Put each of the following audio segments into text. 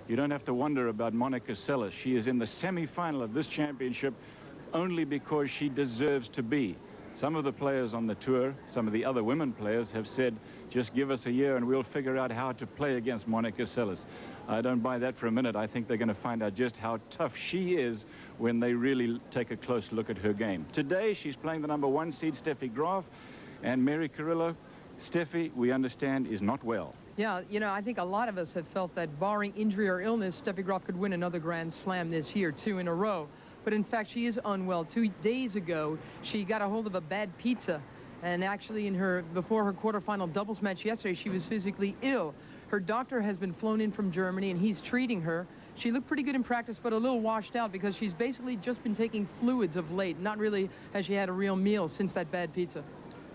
you don't have to wonder about Monica Seles. She is in the semi-final of this championship only because she deserves to be. Some of the players on the tour, some of the other women players have said, just give us a year and we'll figure out how to play against Monica Seles. I don't buy that for a minute. I think they're going to find out just how tough she is when they really take a close look at her game. Today, she's playing the #1 seed, Steffi Graf, and Mary Carrillo. Steffi, we understand, is not well. Yeah, you know, I think a lot of us have felt that barring injury or illness, Steffi Graf could win another Grand Slam this year, 2 in a row. But in fact, she is unwell. 2 days ago, she got a hold of a bad pizza. And actually, before her quarterfinal doubles match yesterday, she was physically ill. Her doctor has been flown in from Germany, and he's treating her. She looked pretty good in practice, but a little washed out because she's basically just been taking fluids of late. Not really has she had a real meal since that bad pizza.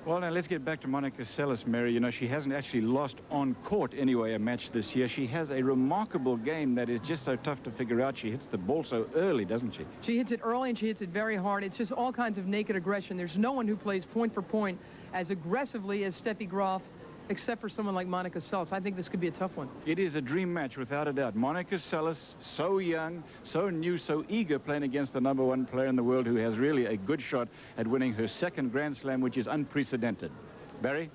Well, now let's get back to Monica Seles, Mary. You know, she hasn't actually lost on court anyway a match this year. She has a remarkable game that is just so tough to figure out. She hits the ball so early, doesn't she? She hits it early and she hits it very hard. It's just all kinds of naked aggression. There's no one who plays point for point as aggressively as Steffi Graf, except for someone like Monica Seles. I think this could be a tough one. It is a dream match, without a doubt. Monica Seles, so young, so new, so eager, playing against the #1 player in the world who has really a good shot at winning her 2nd Grand Slam, which is unprecedented. Barry?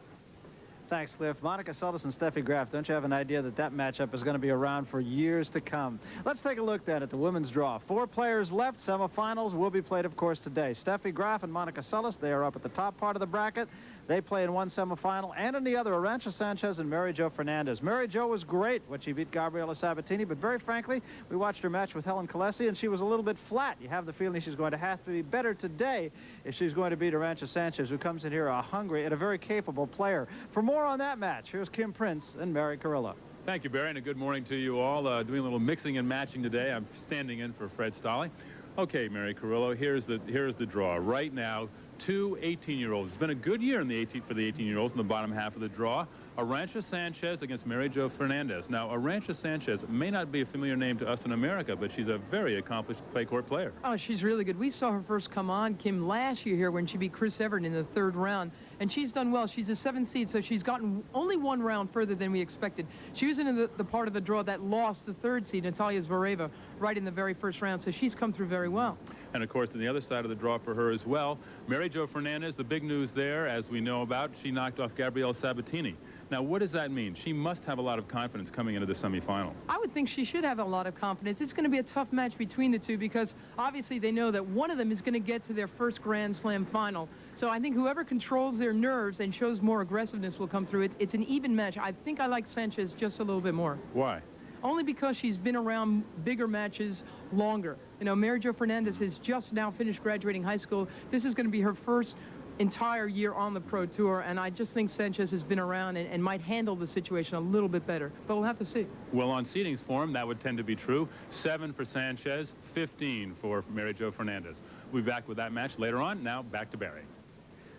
Thanks, Cliff. Monica Seles and Steffi Graf, don't you have an idea that that matchup is going to be around for years to come? Let's take a look then at the women's draw. 4 players left. Semifinals will be played, of course, today. Steffi Graf and Monica Seles, they are up at the top part of the bracket. They play in one semifinal, and in the other, Arantxa Sanchez and Mary Jo Fernandez. Mary Jo was great when she beat Gabriela Sabatini, but very frankly, we watched her match with Helen Kalesi, and she was a little bit flat. You have the feeling she's going to have to be better today if she's going to beat Arantxa Sanchez, who comes in here a hungry and a very capable player. For more on that match, here's Kim Prince and Mary Carrillo. Thank you, Barry, and a good morning to you all. Doing a little mixing and matching today. I'm standing in for Fred Stolle. Okay, Mary Carrillo, here's the draw. Right now, 2 18-year-olds. It's been a good year for the 18-year-olds in the bottom half of the draw. Arantxa Sanchez against Mary Jo Fernandez. Now, Arantxa Sanchez may not be a familiar name to us in America, but she's a very accomplished clay court player. Oh, she's really good. We saw her first come on, Kim, last year here when she beat Chris Evert in the 3rd round, and she's done well. She's a 7th seed, so she's gotten only 1 round further than we expected. She was in the part of the draw that lost the 3rd seed, Natalia Zvereva, right in the very first round, so she's come through very well. And, of course, on the other side of the draw for her as well, Mary Jo Fernandez, the big news there, as we know about, she knocked off Gabriela Sabatini. Now, what does that mean? She must have a lot of confidence coming into the semifinal. I would think she should have a lot of confidence. It's going to be a tough match between the two because obviously they know that one of them is going to get to their first Grand Slam final. So I think whoever controls their nerves and shows more aggressiveness will come through. It's an even match. I think I like Sanchez just a little bit more. Why? Only because she's been around bigger matches longer. You know, Mary Jo Fernandez has just now finished graduating high school. This is going to be her first entire year on the Pro Tour, and I just think Sanchez has been around and might handle the situation a little bit better. But we'll have to see. Well, on seedings form, that would tend to be true. 7 for Sanchez, 15 for Mary Jo Fernandez. We'll be back with that match later on. Now, back to Barry.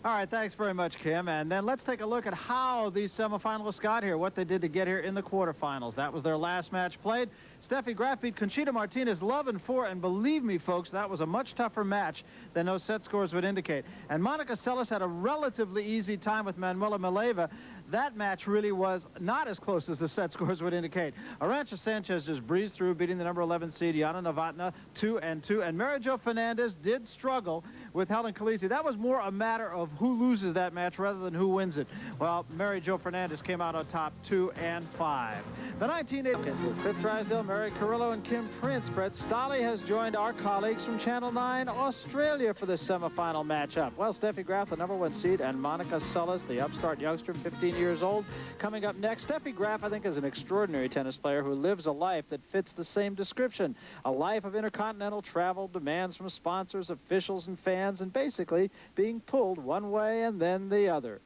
All right, thanks very much, Kim. And then let's take a look at how these semifinalists got here, what they did to get here in the quarterfinals. That was their last match played. Steffi Graf beat Conchita Martinez 11-4, and believe me, folks, that was a much tougher match than those set scores would indicate. And Monica Seles had a relatively easy time with Manuela Mileva. That match really was not as close as the set scores would indicate. Arantxa Sanchez just breezed through, beating the #11 seed, Jana Novotná, 2-2. And Mary Jo Fernandez did struggle with Helen Kalesi. That was more a matter of who loses that match rather than who wins it. Well, Mary Jo Fernandez came out on top 2-5. The 1980s, Cliff Drysdale, Mary Carrillo, and Kim Prince. Fred Stolle has joined our colleagues from Channel 9 Australia for this semifinal matchup. Well, Steffi Graf, the #1 seed, and Monica Seles, the upstart youngster, 15 years old. Coming up next, Steffi Graf, I think, is an extraordinary tennis player who lives a life that fits the same description. A life of intercontinental travel, demands from sponsors, officials, and fans, and basically being pulled one way and then the other.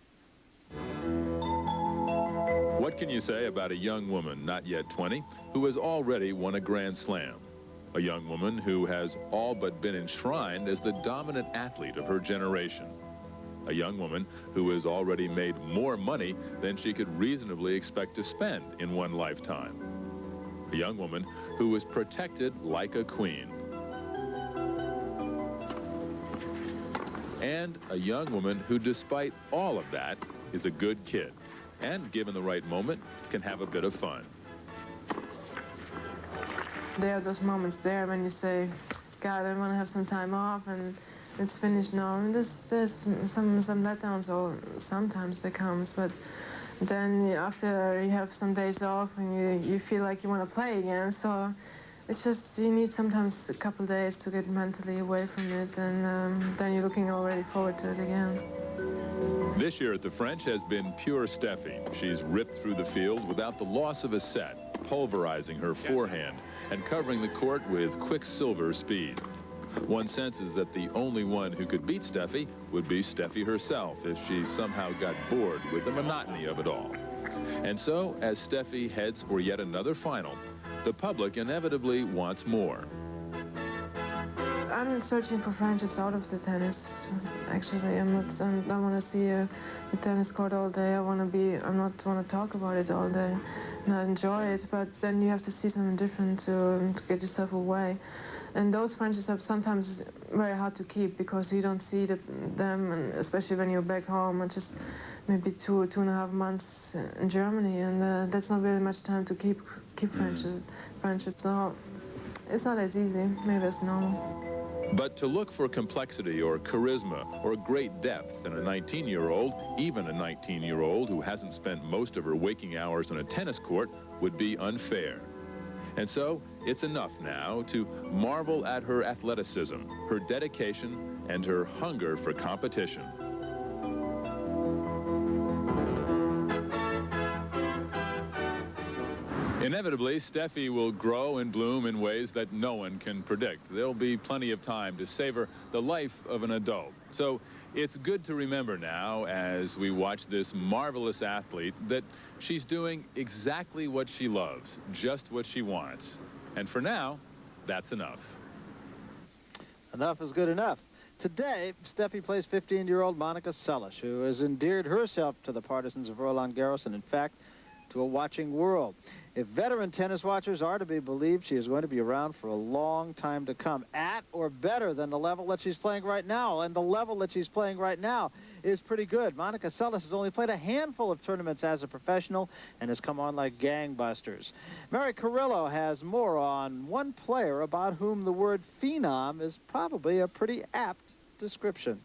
What can you say about a young woman, not yet 20, who has already won a Grand Slam? A young woman who has all but been enshrined as the dominant athlete of her generation. A young woman who has already made more money than she could reasonably expect to spend in one lifetime. A young woman who was protected like a queen. And a young woman who, despite all of that, is a good kid. And given the right moment, can have a bit of fun. there are those moments there when you say, God, I want to have some time off, and it's finished now. And there's some letdowns, or sometimes there comes, but then after you have some days off, and you feel like you want to play again. So it's just, you need sometimes a couple days to get mentally away from it, and then you're looking already forward to it again. This year at the French has been pure Steffi. She's ripped through the field without the loss of a set, pulverizing her forehand and covering the court with quicksilver speed. One senses that the only one who could beat Steffi would be Steffi herself if she somehow got bored with the monotony of it all. And so, as Steffi heads for yet another final, the public inevitably wants more. I'm searching for friendships out of the tennis. Actually, I don't want to see the tennis court all day. I want to talk about it all day, and I enjoy it. But then you have to see something different to get yourself away. And those friendships are sometimes very hard to keep because you don't see them, and especially when you're back home, and just maybe 2.5 months in Germany, and that's not really much time to keep friendships. So it's not as easy, maybe as normal. But to look for complexity or charisma or great depth in a 19-year-old, even a 19-year-old who hasn't spent most of her waking hours on a tennis court, would be unfair. And so it's enough now to marvel at her athleticism, her dedication, and her hunger for competition. Inevitably, Steffi will grow and bloom in ways that no one can predict. There'll be plenty of time to savor the life of an adult. So it's good to remember now, as we watch this marvelous athlete, that she's doing exactly what she loves, just what she wants. And for now, that's enough. Enough is good enough. Today, Steffi plays 15-year-old Monica Seles, who has endeared herself to the partisans of Roland Garros and, in fact, to a watching world. If veteran tennis watchers are to be believed, she is going to be around for a long time to come, at or better than the level that she's playing right now. And the level that she's playing right now is pretty good. Monica Seles has only played a handful of tournaments as a professional and has come on like gangbusters. Mary Carrillo has more on one player about whom the word phenom is probably a pretty apt description.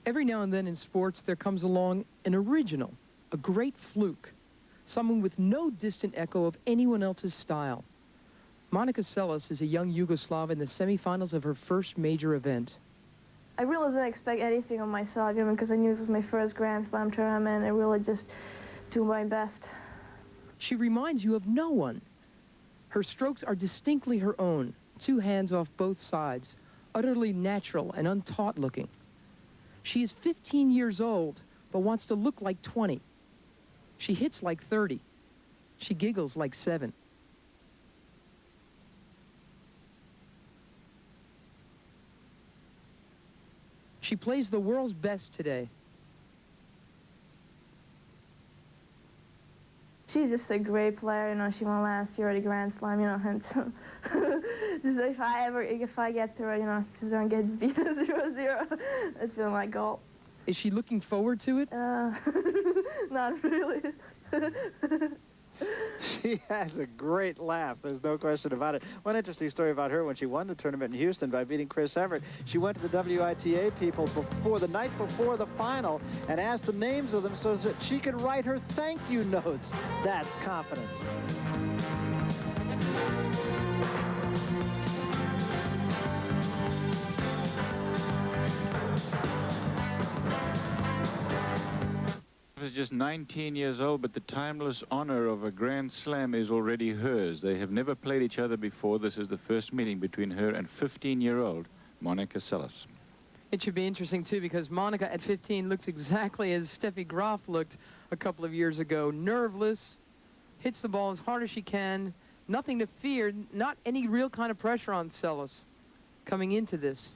Every now and then in sports, there comes along an original, a great fluke, someone with no distant echo of anyone else's style. Monica Seles is a young Yugoslav in the semifinals of her first major event. I really didn't expect anything of myself, because I knew it was my first Grand Slam tournament. I really just do my best. She reminds you of no one. Her strokes are distinctly her own, 2 hands off both sides, utterly natural and untaught looking. She is 15 years old, but wants to look like 20. She hits like 30. She giggles like 7. She plays the world's best today. She's just a great player, she won last year at the Grand Slam, and just if I get to her, just don't get beat 0-0. It's been my goal. Is she looking forward to it? Not really. She has a great laugh. There's no question about it. One interesting story about her: when she won the tournament in Houston by beating Chris Evert, she went to the WITA people the night before the final and asked the names of them so that she could write her thank you notes. That's confidence. Is just 19 years old, but the timeless honor of a Grand Slam is already hers. They have never played each other before. This is the first meeting between her and 15-year-old Monica Seles. It should be interesting, too, because Monica at 15 looks exactly as Steffi Graf looked a couple of years ago. Nerveless, hits the ball as hard as she can, nothing to fear, not any real kind of pressure on Seles coming into this.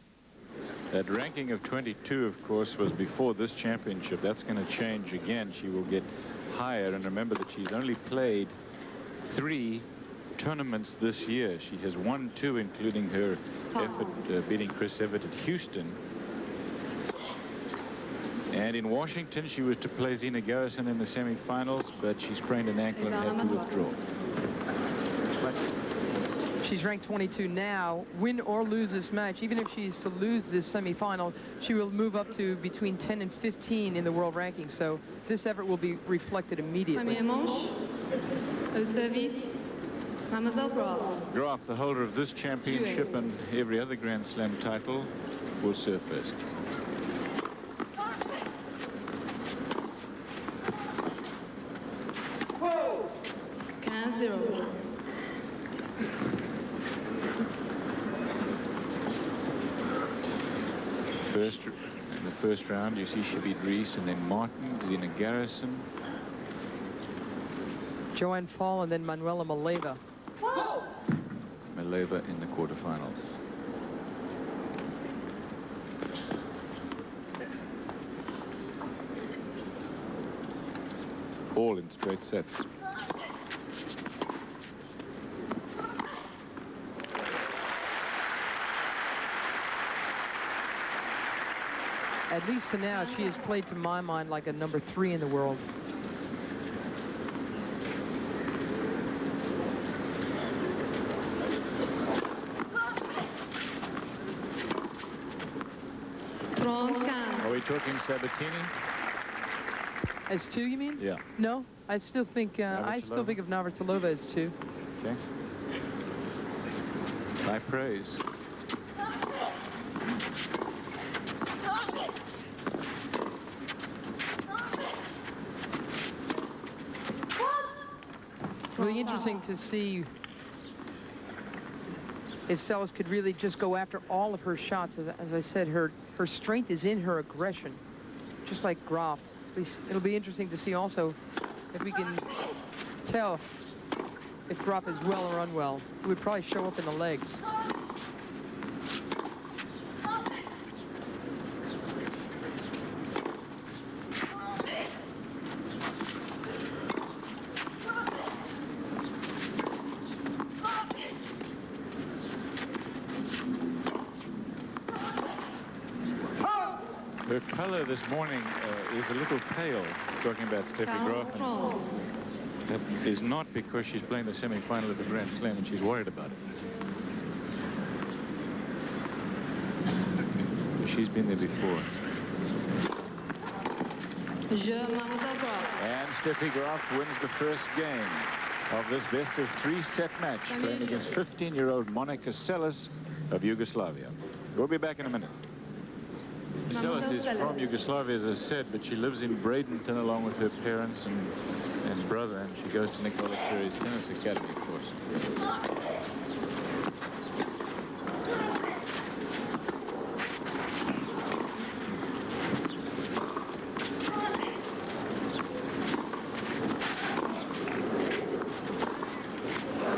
That ranking of 22, of course, was before this championship. That's going to change again. She will get higher. And remember that she's only played 3 tournaments this year. She has won 2, including her effort beating Chris Evert at Houston. And in Washington, she was to play Zina Garrison in the semi-finals, but she sprained an ankle and had to withdraw. She's ranked 22 now. Win or lose this match, even if she's to lose this semi-final, she will move up to between 10 and 15 in the world ranking. So this effort will be reflected immediately. Graf, the holder of this championship and every other Grand Slam title, will serve first. In the first round, you see Shabir Rees and then Martin, Zina Garrison, Joanne Fall, and then Manuela Maleva. Maleva in the quarterfinals. All in straight sets. At least to now, she has played, to my mind, like a number 3 in the world. Are we talking Sabatini? As 2, you mean? Yeah. No, I still think of Navratilova as 2. Okay. High praise. Really interesting to see if Seles could really just go after all of her shots. As I said, her strength is in her aggression, just like Graf. It'll be interesting to see also if we can tell if Graf is well or unwell. It would probably show up in the legs. Her color this morning is a little pale, talking about Steffi Graf. That is not because she's playing the semi-final of the Grand Slam and she's worried about it. She's been there before. And Steffi Graf wins the first game of this best-of-3 set match, playing against 15-year-old Monica Seles of Yugoslavia. We'll be back in a minute. Seles is from Yugoslavia, as I said, but she lives in Bradenton along with her parents and brother, and she goes to Nicola Curry's tennis academy, of course.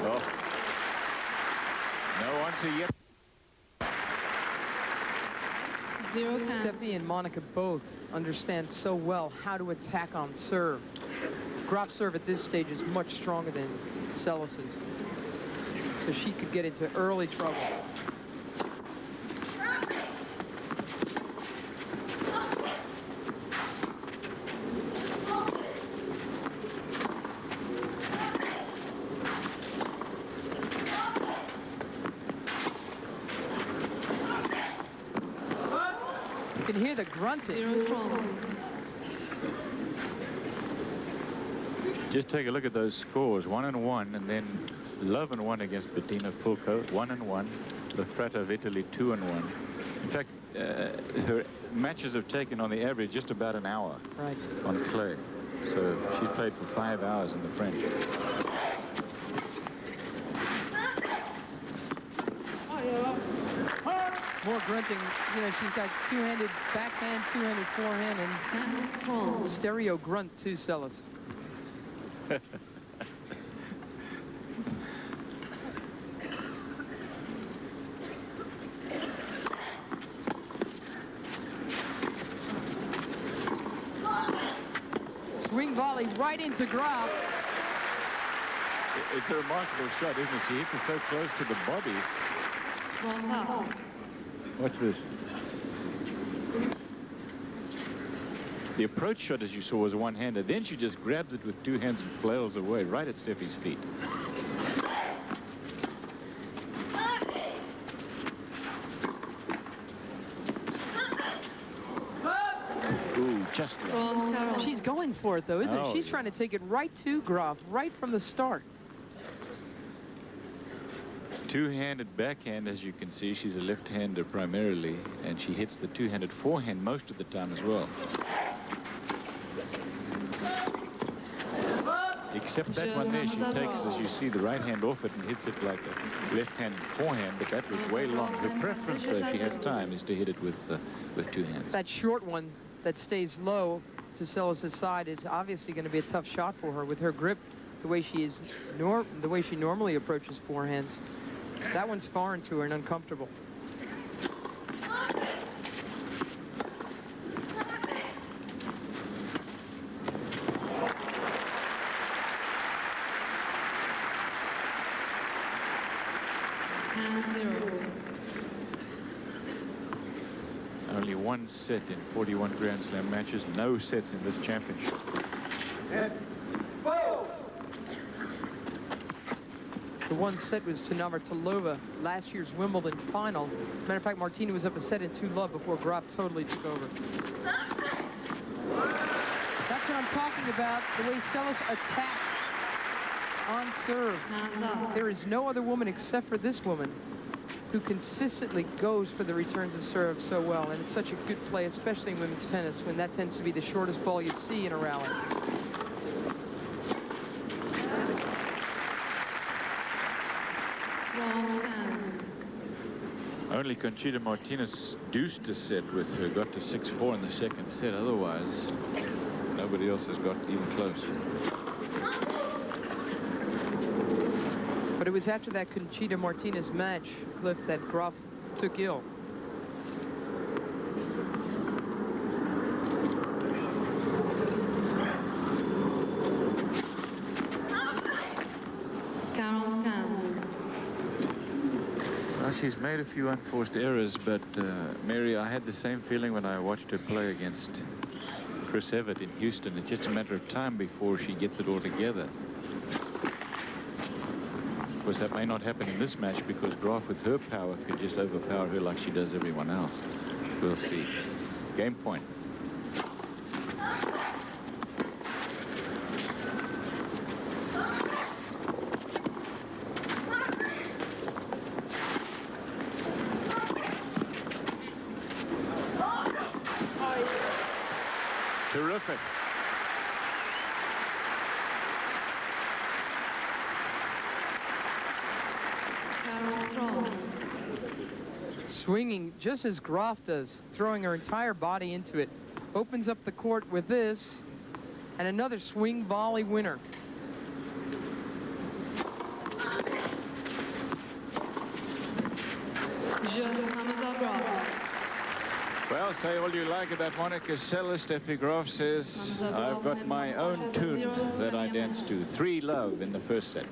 Oh. No answer yet. Steffi and Monica both understand so well how to attack on serve. Graf's serve at this stage is much stronger than Seles's, so she could get into early trouble. You can hear the grunting. Just take a look at those scores, 1-1, and then Love and 1 against Bettina Fulco, 1-1. Lafrata of Italy, 2-1. In fact, her matches have taken on the average just about an hour on clay. So she's played for 5 hours in the French. More grunting. You know, she's got two-handed backhand, two-handed forehand, and stereo grunt too, Seles. Swing volley right into Graf. It's a remarkable shot, isn't it? She hits it so close to the body. Watch this. The approach shot, as you saw, was one-handed. Then she just grabs it with two hands and flails away right at Steffi's feet. Ooh, just right. She's going for it, though, isn't Oh, it? She's yeah. trying to take it right to Graf, right from the start. Two-handed backhand, as you can see. She's a left-hander primarily, and she hits the two-handed forehand most of the time as well. Except that one there, she takes, as you see, the right hand off it and hits it like a left-handed forehand, but that was way long. Her preference, though, if she has time, is to hit it with two hands. That short one that stays low to Seles' side is obviously going to be a tough shot for her with her grip, the way she is, the way she normally approaches forehands. That one's foreign to her and uncomfortable. Only one set in 41 Grand Slam matches, no sets in this championship. The one set was to Navratilova, last year's Wimbledon final. Matter of fact, Martina was up a set in 2-love before Graf totally took over. That's what I'm talking about, the way Seles attacks on serve. There is no other woman except for this woman who consistently goes for the returns of serve so well, and it's such a good play, especially in women's tennis, when that tends to be the shortest ball you see in a rally. Only Conchita Martinez deuced a set with her, got to 6-4 in the second set. Otherwise, nobody else has got even close. But it was after that Conchita Martinez match, Cliff, that Graf took ill. Well, she's made a few unforced errors, but Mary, I had the same feeling when I watched her play against Chris Evert in Houston. It's just a matter of time before she gets it all together. Of course, that may not happen in this match because Graf, with her power, could just overpower her like she does everyone else. We'll see. Game point. Terrific. Swinging just as Graf does, throwing her entire body into it. Opens up the court with this, and another swing volley winner. Well, say all you like about Monica Seles. Steffi Graf says, I've got my own tune that I dance to. 3-love in the first set.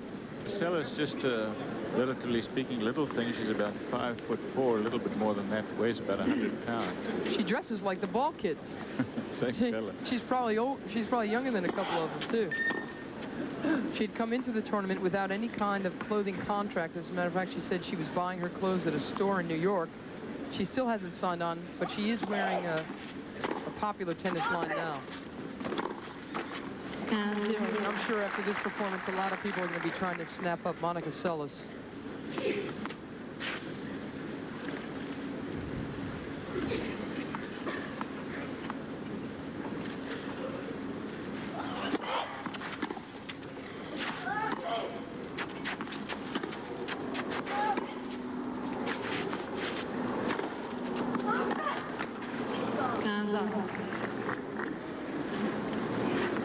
Seles, just relatively speaking, little thing. She's about 5'4", a little bit more than that. Weighs about 100 pounds. She dresses like the ball kids. Same fella. She's probably old. She's probably younger than a couple of them too. She'd come into the tournament without any kind of clothing contract. As a matter of fact, she said she was buying her clothes at a store in New York. She still hasn't signed on, but she is wearing a popular tennis line now. I'm sure after this performance, a lot of people are going to be trying to snap up Monica Seles.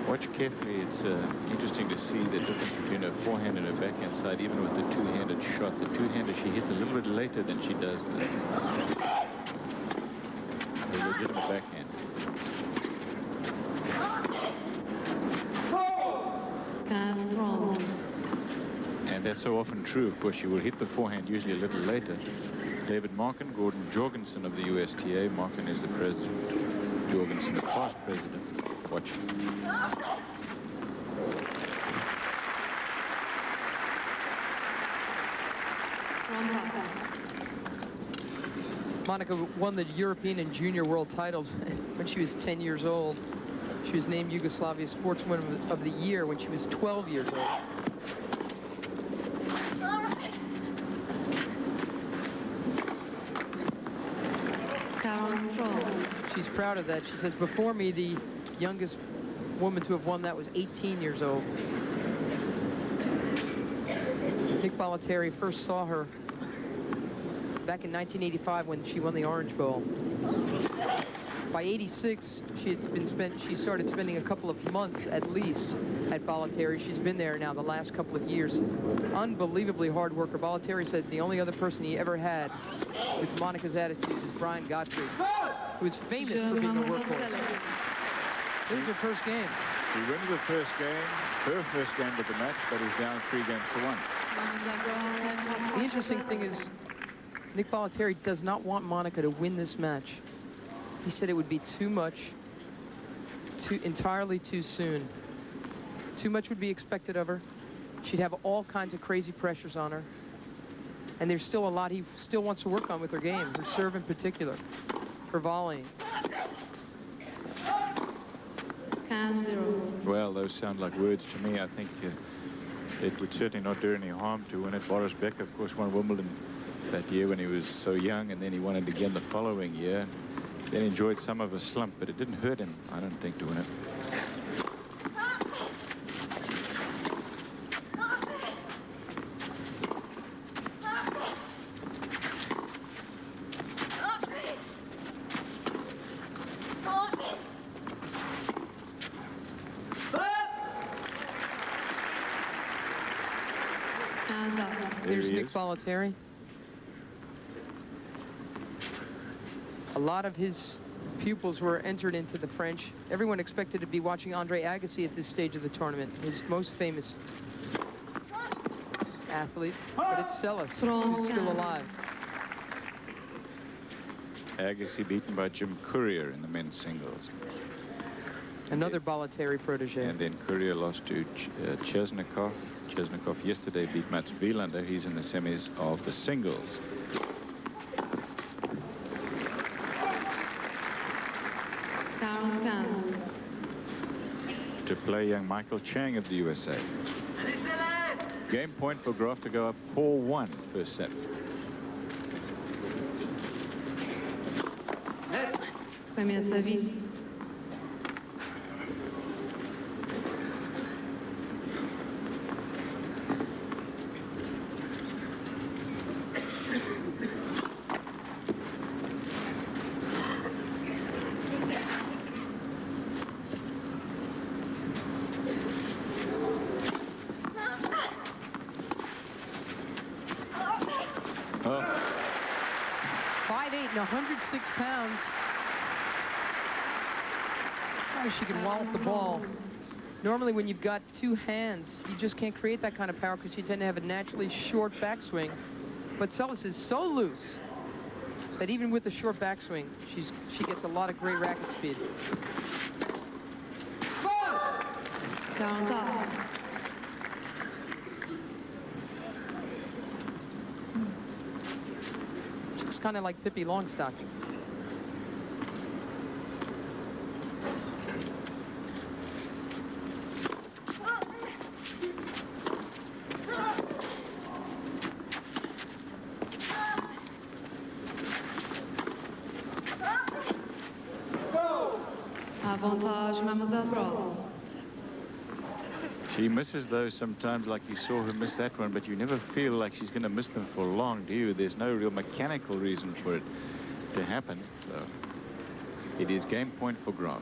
Watch carefully. It's interesting to see the difference between her forehand and her backhand side, even with the two-handed shot. The two-hander she hits a little bit later than she does the legitimate backhand. And that's so often true. Of course, she will hit the forehand usually a little later. David Markin, Gordon Jorgensen of the USTA. Markin is the president. Jorgensen, the past president, watching. Monica won the European and Junior World titles when she was 10 years old. She was named Yugoslavia Sportswoman of the Year when she was 12 years old. She's proud of that. She says, before me, the youngest woman to have won that was 18 years old. Nick Bollettieri first saw her back in 1985 when she won the Orange Bowl. By 86, she started spending a couple of months at least at Bollettieri. She's been there now the last couple of years. Unbelievably hard worker. Bollettieri said the only other person he ever had with Monica's attitude is Brian Gottfried, who is famous for being a workhorse. It was her first game. He wins the first game, her first game of the match, but he's down 3-1. The interesting thing is Nick Bollettieri does not want Monica to win this match. He said it would be too much, entirely too soon. Too much would be expected of her. She'd have all kinds of crazy pressures on her. And there's still a lot he still wants to work on with her game, her serve in particular, her volleying. Well, those sound like words to me. I think it would certainly not do any harm to win it. Boris Becker, of course, won Wimbledon that year when he was so young, and then he won it again the following year. Then enjoyed some of a slump, but it didn't hurt him, I don't think, to win it. There's Nick Bollettieri. A lot of his pupils were entered into the French. Everyone expected to be watching Andre Agassi at this stage of the tournament, his most famous athlete, but it's Seles, who's still alive. Agassi beaten by Jim Courier in the men's singles. Another Bollettieri protege. And then Courier lost to Chesnikov. Chesnikov yesterday beat Mats Wilander. He's in the semis of the singles. To play young Michael Chang of the USA. Game point for Graf to go up 4-1 first set. Premier service. Oh. 5'8" and 106 pounds. Oh, she can wallop the ball. Normally, when you've got two hands, you just can't create that kind of power because you tend to have a naturally short backswing. But Seles is so loose that even with the short backswing, she gets a lot of great racket speed. It's kind of like Pippi Longstocking. Avantage, Mademoiselle Graf. She misses those sometimes, like you saw her miss that one, but you never feel like she's going to miss them for long, do you? There's no real mechanical reason for it to happen. So it is game point for Graf.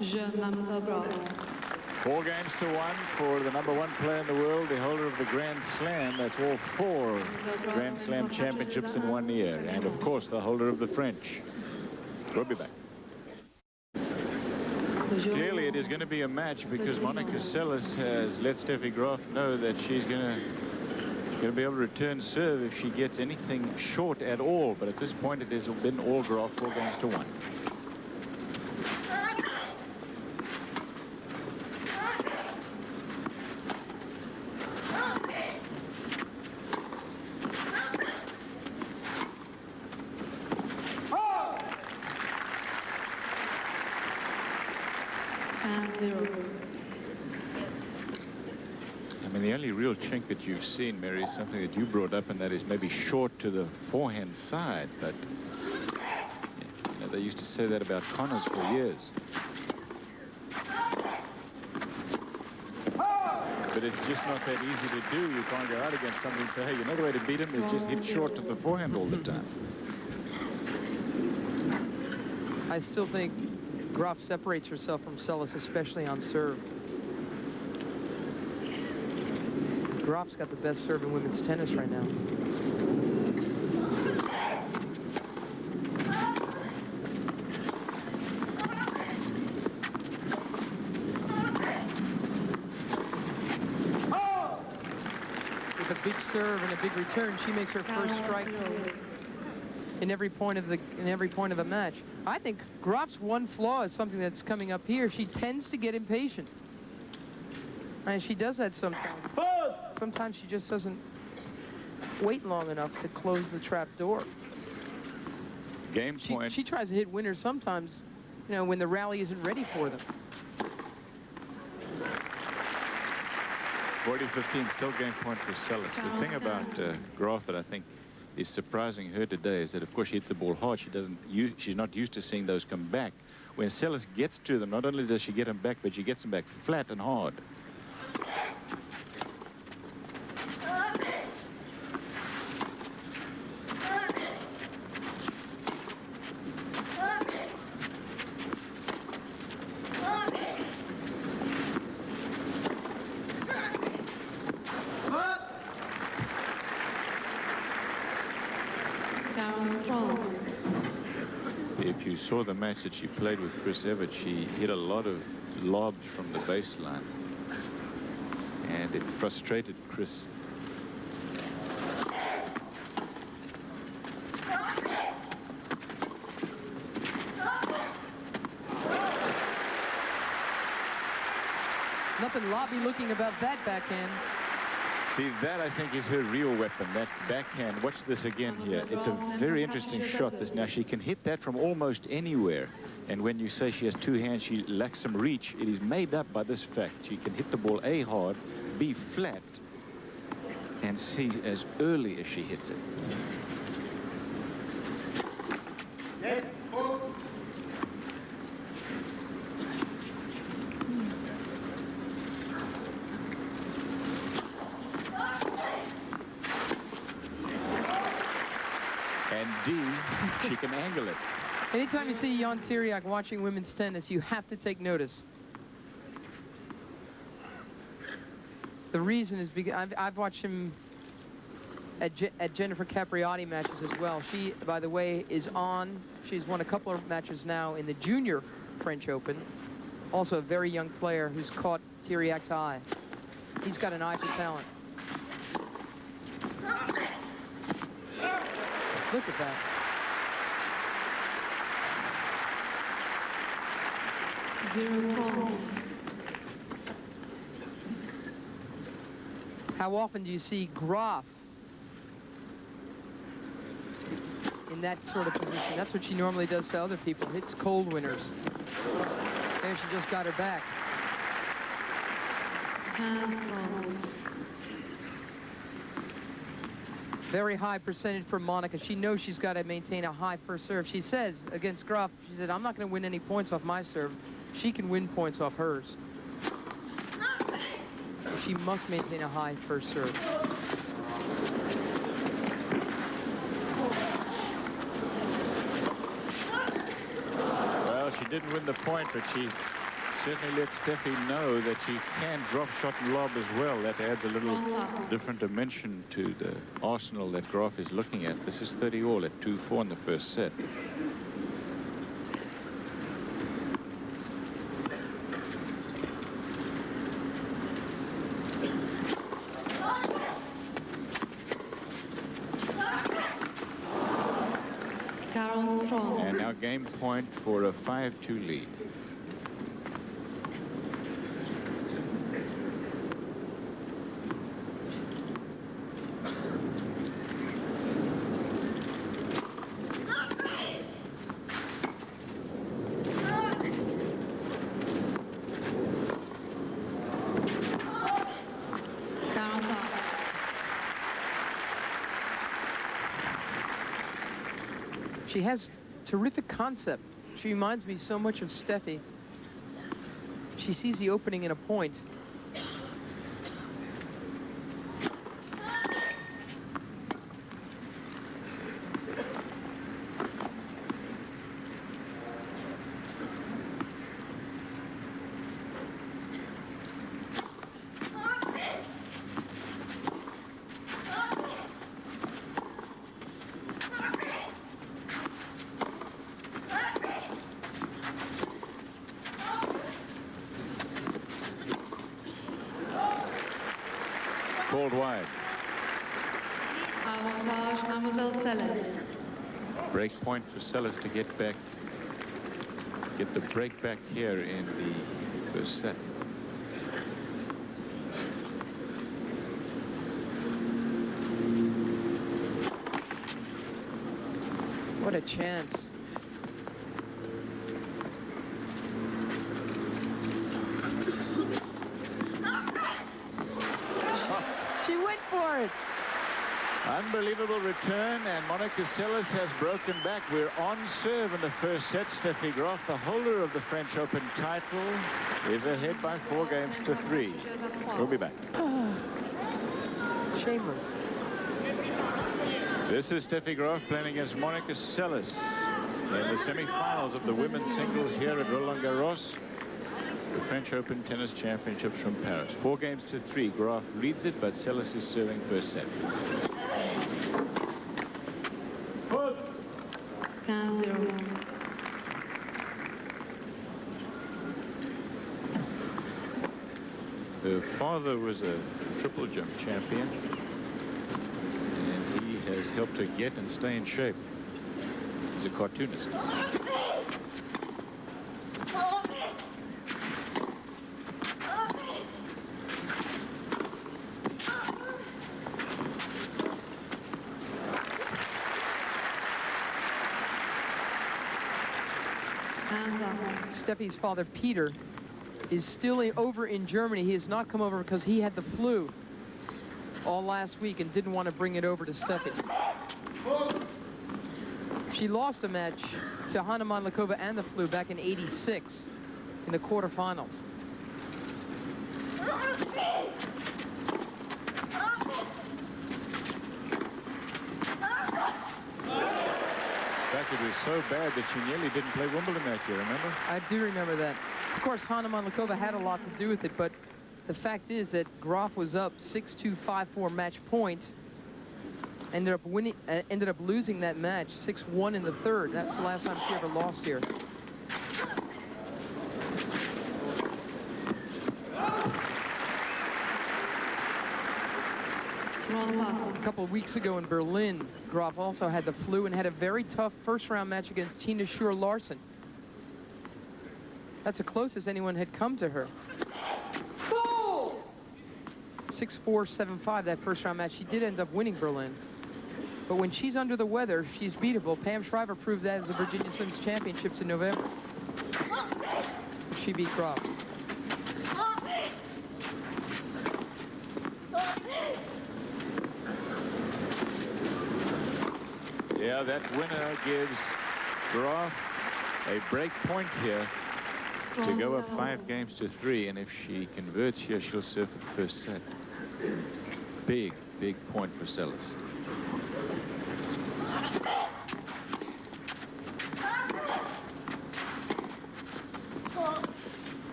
Mademoiselle Graf. 4 games to 1 for the #1 player in the world, the holder of the Grand Slam. That's all 4 Grand Slam championships in 1 year. And, of course, the holder of the French. We'll be back. Clearly, it is going to be a match because Monica Seles has let Steffi Graf know that she's going to Going to be able to return serve if she gets anything short at all, but at this point it has been all Graf, 4-1. I mean, the only real chink that you've seen, Mary, is something that you brought up, and that is maybe short to the forehand side. But you know, they used to say that about Connors for years. But it's just not that easy to do. You can't go out against somebody and say, hey, you know the way to beat him is just hit short to the forehand all the time. I still think Graf separates herself from Seles, especially on serve. Graf's got the best serve in women's tennis right now. With a big serve and a big return, she makes her first strike in every point of the match. I think Graf's one flaw is something that's coming up here. She tends to get impatient. And she does that sometimes. Sometimes she just doesn't wait long enough to close the trap door. Game point. She tries to hit winners sometimes, you know, when the rally isn't ready for them. 40-15, still game point for Seles. The thing about Graf that I think is surprising her today is that, of course, she hits the ball hard. She's not used to seeing those come back. When Seles gets to them, not only does she get them back, but she gets them back flat and hard. If you saw the match that she played with Chris Evert, she hit a lot of lobs from the baseline, and it frustrated Chris. Nothing lobby looking about that backhand. See, that I think is her real weapon, that backhand. Watch this again here. It's a very interesting shot. This now she can hit that from almost anywhere. And when you say she has two hands, she lacks some reach. It is made up by this fact. She can hit the ball A hard, B flat, and C as early as she hits it. And D, she can angle it. Anytime you see Jan Tiriac watching women's tennis, you have to take notice. The reason is because I've watched him at Jennifer Capriati matches as well. She, by the way, is on. She's won a couple of matches now in the junior French Open. Also a very young player who's caught Tiriac's eye. He's got an eye for talent. Look at that. How often do you see Graf in that sort of position? That's what she normally does to other people, hits cold winners. There she just got her back. Very high percentage for Monica. She knows she's got to maintain a high first serve. She says against Graf, she said, I'm not going to win any points off my serve. She can win points off hers. So she must maintain a high first serve. Well, she didn't win the point, but she certainly let Steffi know that she can drop shot and lob as well. That adds a little different dimension to the arsenal that Graf is looking at. This is 30-all at 2-4 in the first set. game point for a 5-2 lead. She has terrific concept. She reminds me so much of Steffi. She sees the opening in a point. Called wide. Avantage, Mademoiselle Seles. Break point for Seles to get back. Get the break back here in the first set. What a chance. She went for it. Unbelievable return, and Monica Seles has broken back. We're on serve in the first set. Steffi Graf, the holder of the French Open title, is ahead by 4-3. We'll be back. Shameless. This is Steffi Graf playing against Monica Seles in the semi-finals of the women's singles here at Roland Garros, the French Open Tennis Championships from Paris. 4-3. Graf leads it, but Seles is serving first set. 15-0. Her father was a triple jump champion, and he has helped her get and stay in shape. He's a cartoonist. Steffi's father, Peter, is still over in Germany. He has not come over because he had the flu all last week and didn't want to bring it over to Steffi. She lost a match to Hanna Mandlikova and the flu back in '86 in the quarterfinals. It was so bad that she nearly didn't play Wimbledon that year, remember? I do remember that. Of course, Hanna Mandlikova had a lot to do with it, but the fact is that Graf was up 6-2, 5-4 match point. Ended up losing that match 6-1 in the third. That's the last time she ever lost here. A couple of weeks ago in Berlin, Graf also had the flu and had a very tough first-round match against Tina Schur-Larsen. That's the closest anyone had come to her. 6-4, 7-5 that first-round match. She did end up winning Berlin. But when she's under the weather, she's beatable. Pam Shriver proved that at the Virginia Slims Championships in November. She beat Graf. Yeah, that winner gives Graf a break point here to go up 5-3, and if she converts here, she'll serve for the first set. Big point for Seles.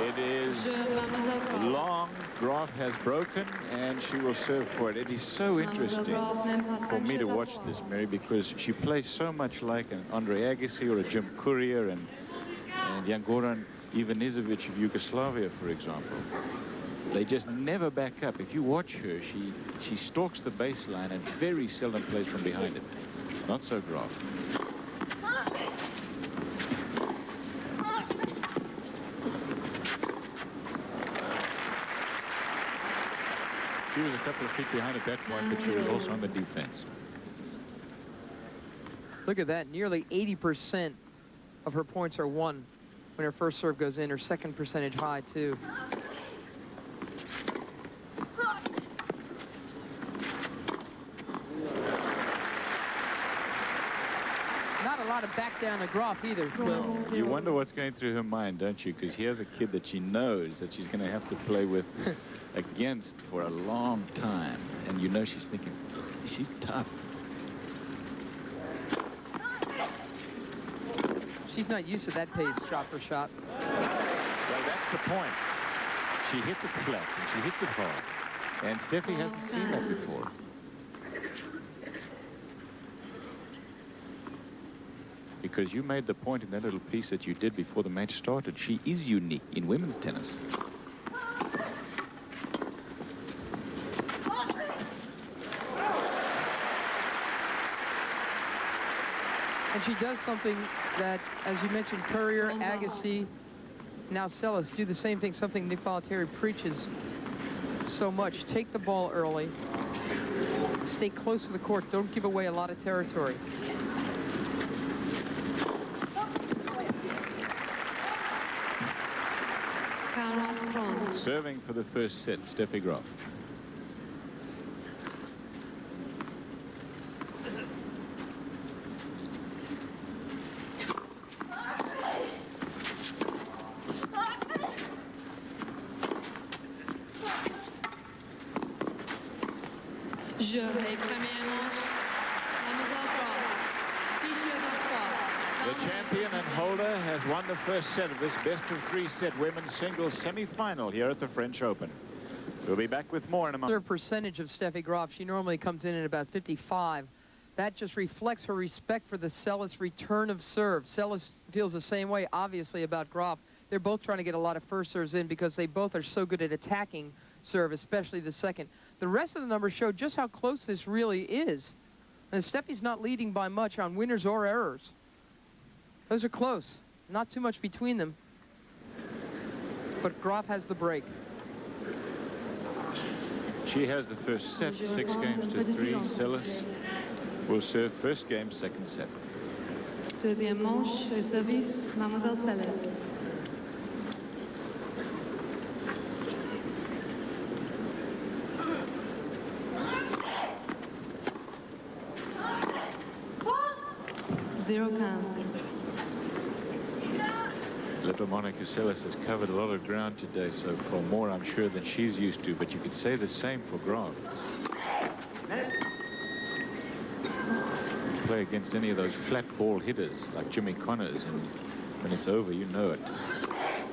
It is long. Graf has broken, and she will serve for it. It is so interesting for me to watch this, Mary, because she plays so much like an Andre Agassi or a Jim Courier and Jan Goran Ivanisevic of Yugoslavia, for example. They just never back up. If you watch her, she stalks the baseline and very seldom plays from behind it. Not so Graf. She was a couple of feet behind at that point, but she was also on the defense. Look at that. Nearly 80% of her points are won when her first serve goes in. Her second percentage high, too. Not a lot of back down to Graf either. You wonder what's going through her mind, don't you? Because here's a kid that she knows that she's going to have to play with against for a long time. And you know she's thinking, she's tough. She's not used to that pace, shot for shot. Well, that's the point. She hits it flat, and she hits it hard. And Steffi hasn't seen that before. Because you made the point in that little piece that you did before the match started. She is unique in women's tennis. And she does something that, as you mentioned, Courier, Agassi, now Seles do the same thing, something Nick Bollettieri preaches so much. Take the ball early. Stay close to the court. Don't give away a lot of territory. Serving for the first set, Steffi Graf. The champion and holder has won the first set of this best-of-3 set women's singles semi-final here at the French Open. We'll be back with more in a moment. Her percentage of Steffi Graf, she normally comes in at about 55. That just reflects her respect for the Seles return of serve. Seles feels the same way, obviously, about Graf. They're both trying to get a lot of first serves in because they both are so good at attacking serve, especially the second. The rest of the numbers show just how close this really is. And Steffi's not leading by much on winners or errors. Those are close. Not too much between them. But Graf has the break. She has the first set, 6 games to 3. Seles will serve first game, second set. Deuxième manche, service, Mademoiselle Seles. Little Monica Seles has covered a lot of ground today so far, more I'm sure than she's used to, but you could say the same for Graf. Play against any of those flat ball hitters like Jimmy Connors, and when it's over, you know it.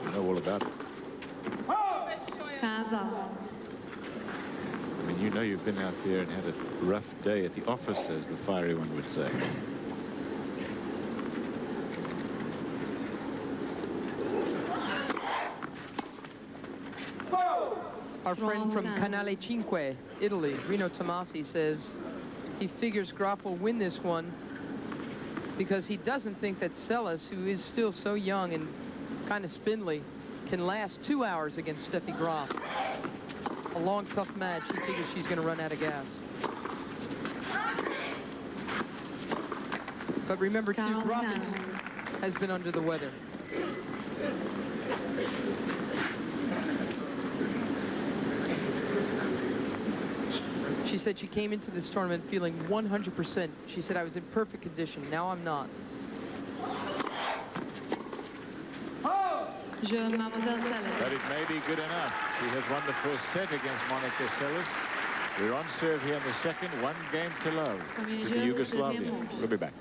You know all about it. I mean, you know you've been out there and had a rough day at the office, as the fiery one would say. Our friend from Canale 5, Italy, Rino Tomasi, says he figures Graf will win this one because he doesn't think that Seles, who is still so young and kind of spindly, can last 2 hours against Steffi Graf. A long, tough match. He figures she's going to run out of gas. But remember, too, Graf has been under the weather. She said she came into this tournament feeling 100%. She said, I was in perfect condition. Now I'm not. But it may be good enough. She has won the first set against Monica Seles. We're on serve here in the second. 1 game to love with the Yugoslavians. We'll be back.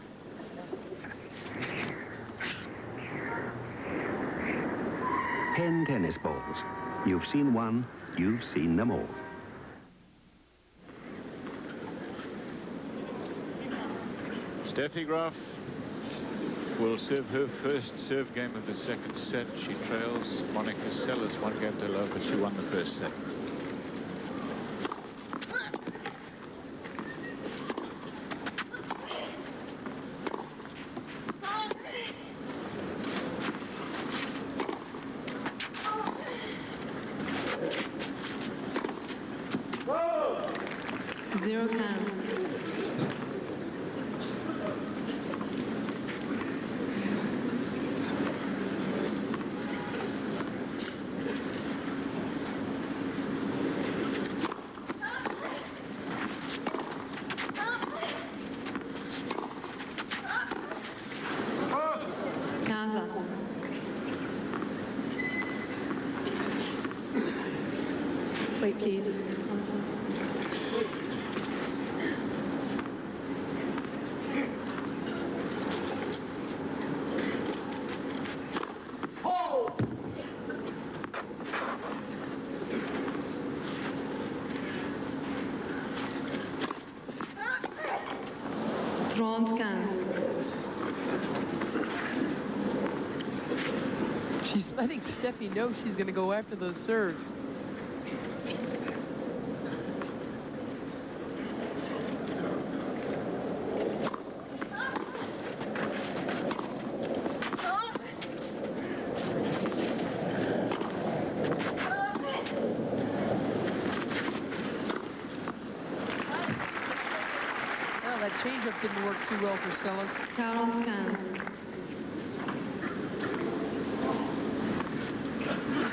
Ten tennis balls. You've seen one, you've seen them all. Steffi Graf will serve her first serve game of the second set. She trails Monica Seles 1 game to love, but she won the first set. Wait, please. She's letting Steffi know she's going to go after those serves. That changeup didn't work too well for Seles. 40-15.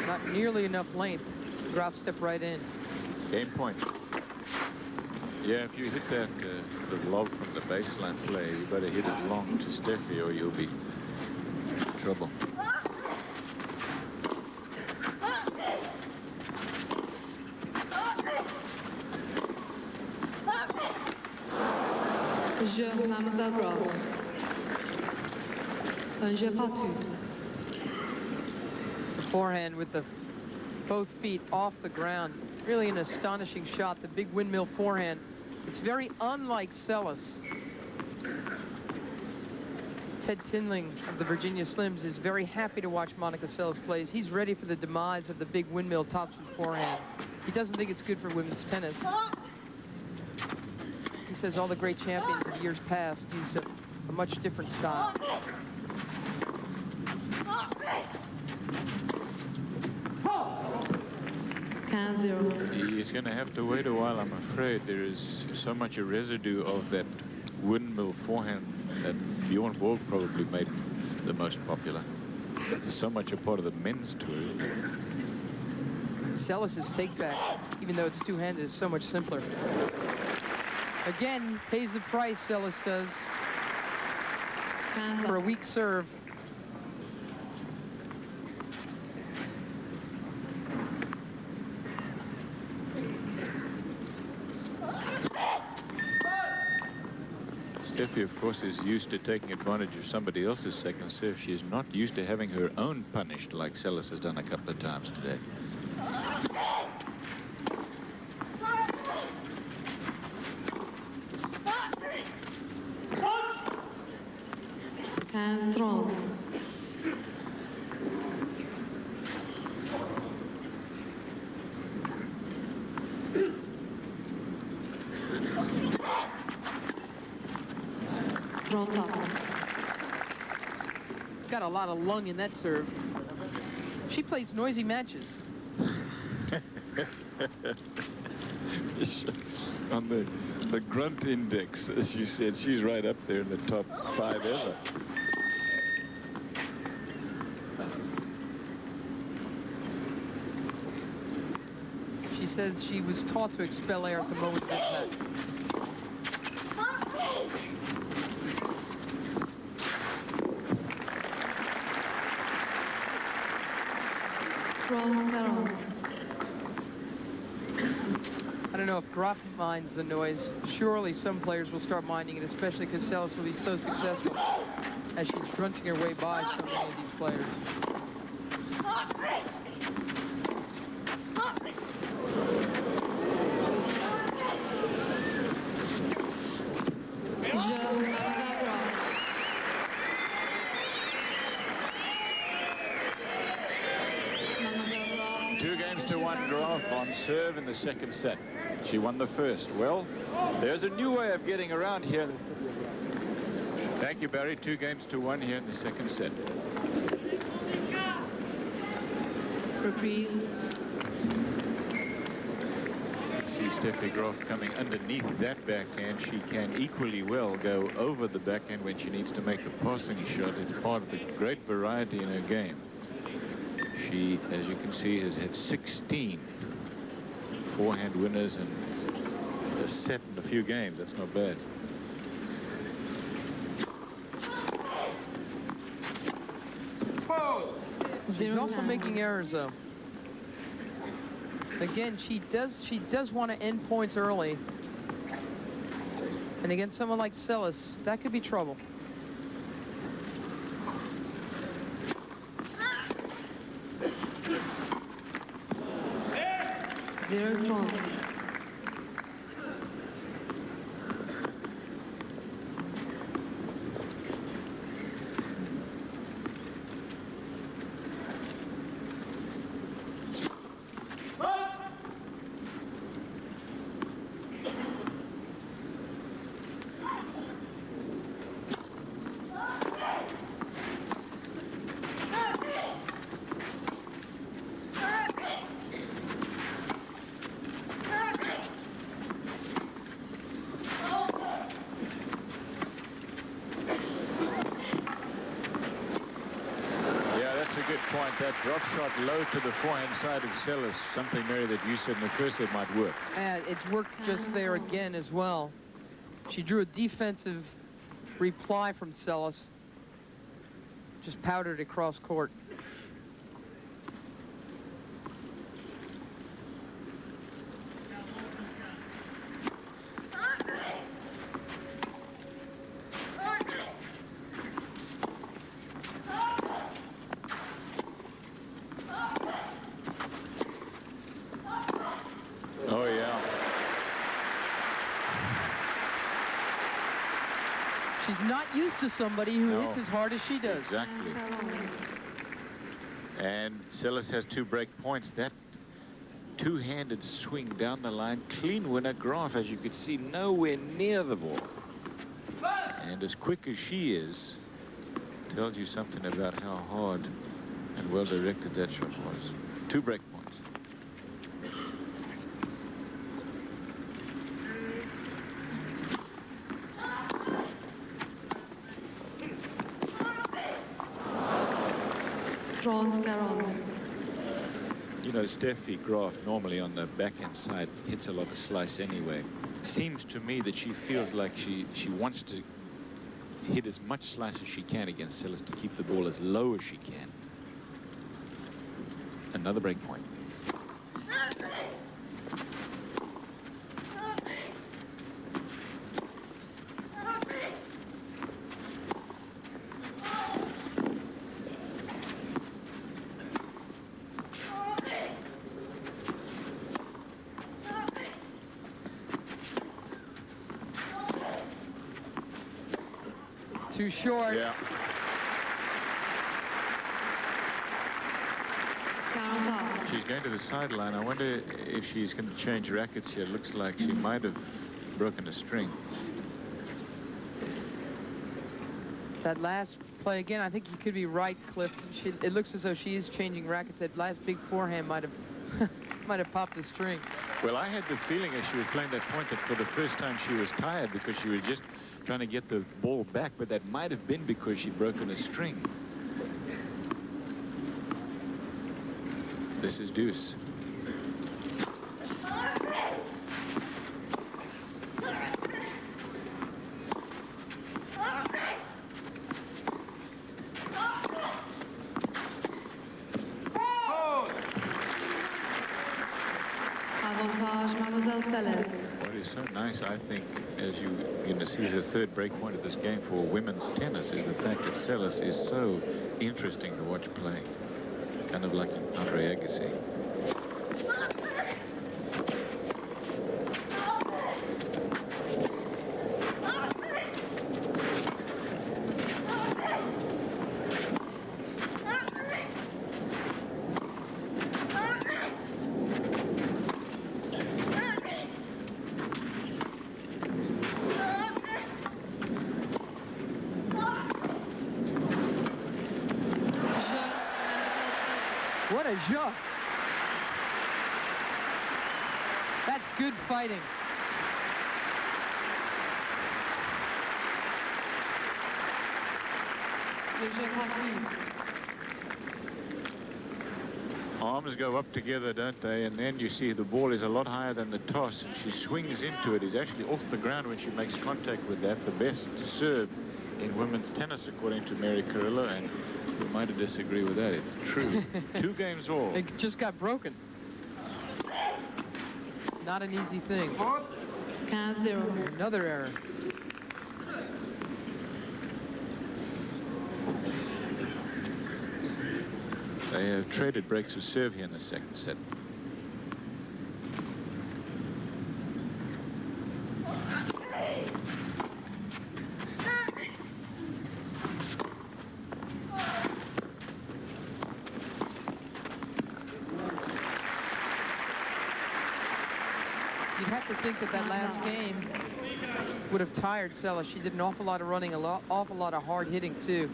Not nearly enough length. Graf stepped right in. Game point. Yeah, if you hit that the lob from the baseline play, you better hit it long to Steffi or you'll be in trouble. Jeu, Mademoiselle Graf. Un jeu partout. The forehand with the both feet off the ground. Really an astonishing shot, the big windmill forehand. It's very unlike Seles. Ted Tinling of the Virginia Slims is very happy to watch Monica Seles play. He's ready for the demise of the big windmill topspin forehand. He doesn't think it's good for women's tennis. He says all the great champions of years past used a much different style. He's going to have to wait a while, I'm afraid. There is so much a residue of that windmill forehand that Bjorn Borg probably made the most popular. It's so much a part of the men's tour, isn't it? Seles' take back, even though it's two-handed, is so much simpler. Again, pays the price, Seles does, for a weak serve. Steffi, of course, is used to taking advantage of somebody else's second serve. She is not used to having her own punished like Seles has done a couple of times today. 15-30. Got a lot of lung in that serve. She plays noisy matches. On the grunt index, as you said, she's right up there in the top 5 ever. She says she was taught to expel air at the moment of impact. I don't know if Graf minds the noise. Surely some players will start minding it, especially because Seles will be so successful as she's grunting her way by so many of these players. 2-1 Graf on serve in the second set. She won the first. Well, there's a new way of getting around here. Thank you, Barry. 2-1 here in the second set. Reprise. See Steffi Graf coming underneath that backhand. She can equally well go over the backhand when she needs to make a passing shot. It's part of the great variety in her game. She, as you can see, has had 16 forehand winners and a set in a few games. That's not bad. She's also making errors, though. Again, she does want to end points early. And against someone like Seles, that could be trouble. Zero 12. That drop shot low to the forehand side of Seles, something, Mary, that you said in the first set might work. It's worked just there again as well. She drew a defensive reply from Seles. Just powdered across court. She's not used to somebody who hits as hard as she does. Exactly. And Seles has 2 break points. That two-handed swing down the line, clean winner. Graf, as you could see, nowhere near the ball. And as quick as she is, tells you something about how hard and well directed that shot was. 2 break points. You know, Steffi Graf normally on the backhand side hits a lot of slice anyway. Seems to me that she feels like she wants to hit as much slice as she can against Seles to keep the ball as low as she can. Another break point. Too short. Yeah. She's going to the sideline. I wonder if she's going to change rackets here. It looks like she might have broken a string. That last play again, I think you could be right, Cliff. It looks as though she is changing rackets. That last big forehand might have popped a string. Well, I had the feeling as she was playing that point that for the first time she was tired because she was just trying to get the ball back, but that might have been because she'd broken a string. This is deuce. Avantage, Mademoiselle Seles. What is so nice, I think, as you're going to see her 3rd break point of this game for women's tennis, is the fact that Seles is so interesting to watch play. Kind of like Andre Agassi. What a jump. That's good fighting. Arms go up together, don't they? And then you see the ball is a lot higher than the toss, and she swings into it. Is actually off the ground when she makes contact with that. The best serve in women's tennis, according to Mary Carrillo, and you might disagree with that. It's true. 2 games all. It just got broken. Not an easy thing. 15-0. Another error. They have traded breaks of serve here in the second set. You'd have to think that that last game would have tired Seles. She did an awful lot of running, awful lot of hard hitting, too.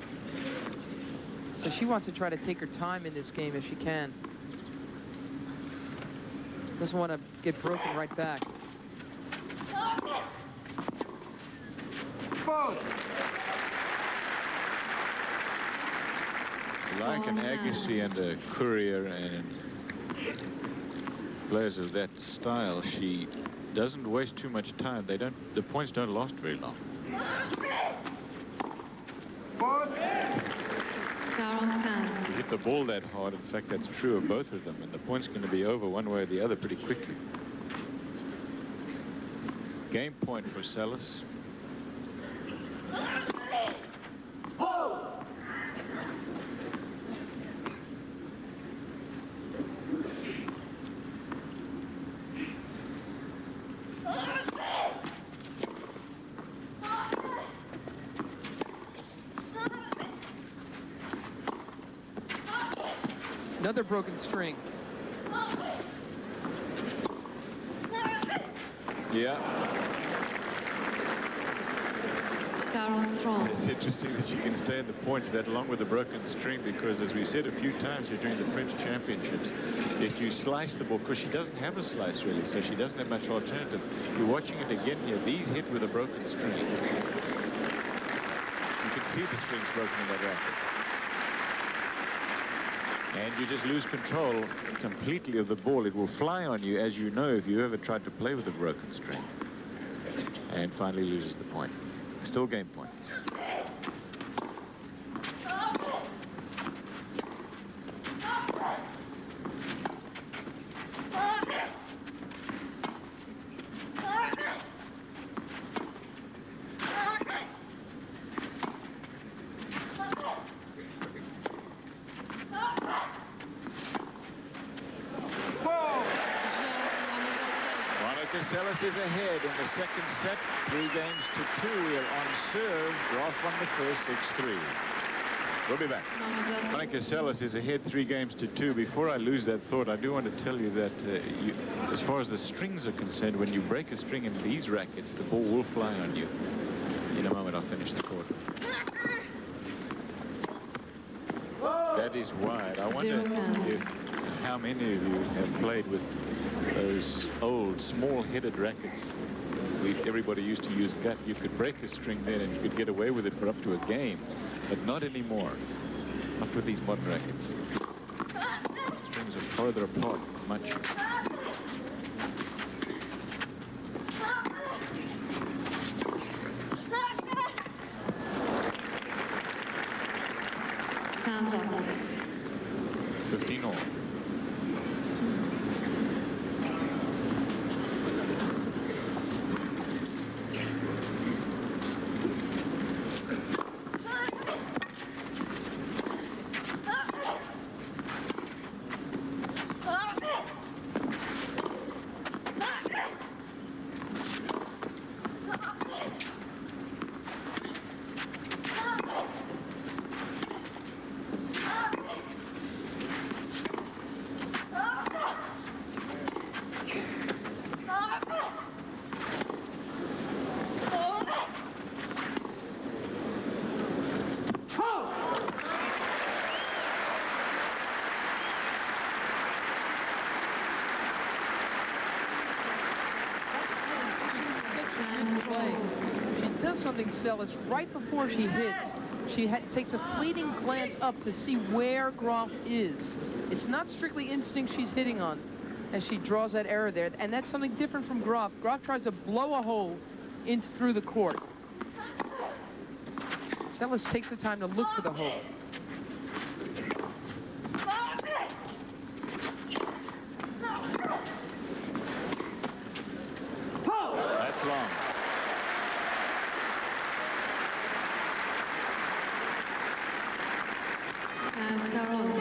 So she wants to try to take her time in this game if she can. Doesn't want to get broken right back. Like an Agassi and a Courier and players of that style, she doesn't waste too much time. The points don't last very long. You hit the ball that hard. In fact, that's true of both of them, and the point's going to be over one way or the other pretty quickly. Game point for Seles. Another broken string. Yeah. Garros. It's interesting that she can stay in the points that long with a broken string, because as we've said a few times here during the French Championships, if you slice the ball, because she doesn't have a slice really, so she doesn't have much alternative. You're watching it again here. These hit with a broken string. You can see the strings broken in that racket. And you just lose control completely of the ball. It will fly on you, as you know, if you ever tried to play with a broken string. And finally loses the point. Still game point. Seles is ahead in the second set, 3-2. On serve, Graf won the first 6-3. We'll be back. Monica Seles is ahead 3-2. Before I lose that thought, I do want to tell you that as far as the strings are concerned, when you break a string in these rackets, the ball will fly on you. In a moment, I'll finish the court. That is wide. I wonder how many of you have played with those old small-headed rackets. Everybody used to use gut. You could break a string then and you could get away with it for up to a game, but not anymore. Not with these modern rackets. Strings are farther apart, much. Hands up. 15 all. something, Seles. Right before she hits, she takes a fleeting glance up to see where Graf is. It's not strictly instinct she's hitting on as she draws that error there. And that's something different from Graf. Graf tries to blow a hole through the court. Seles takes the time to look for the hole. That's long. As Garros.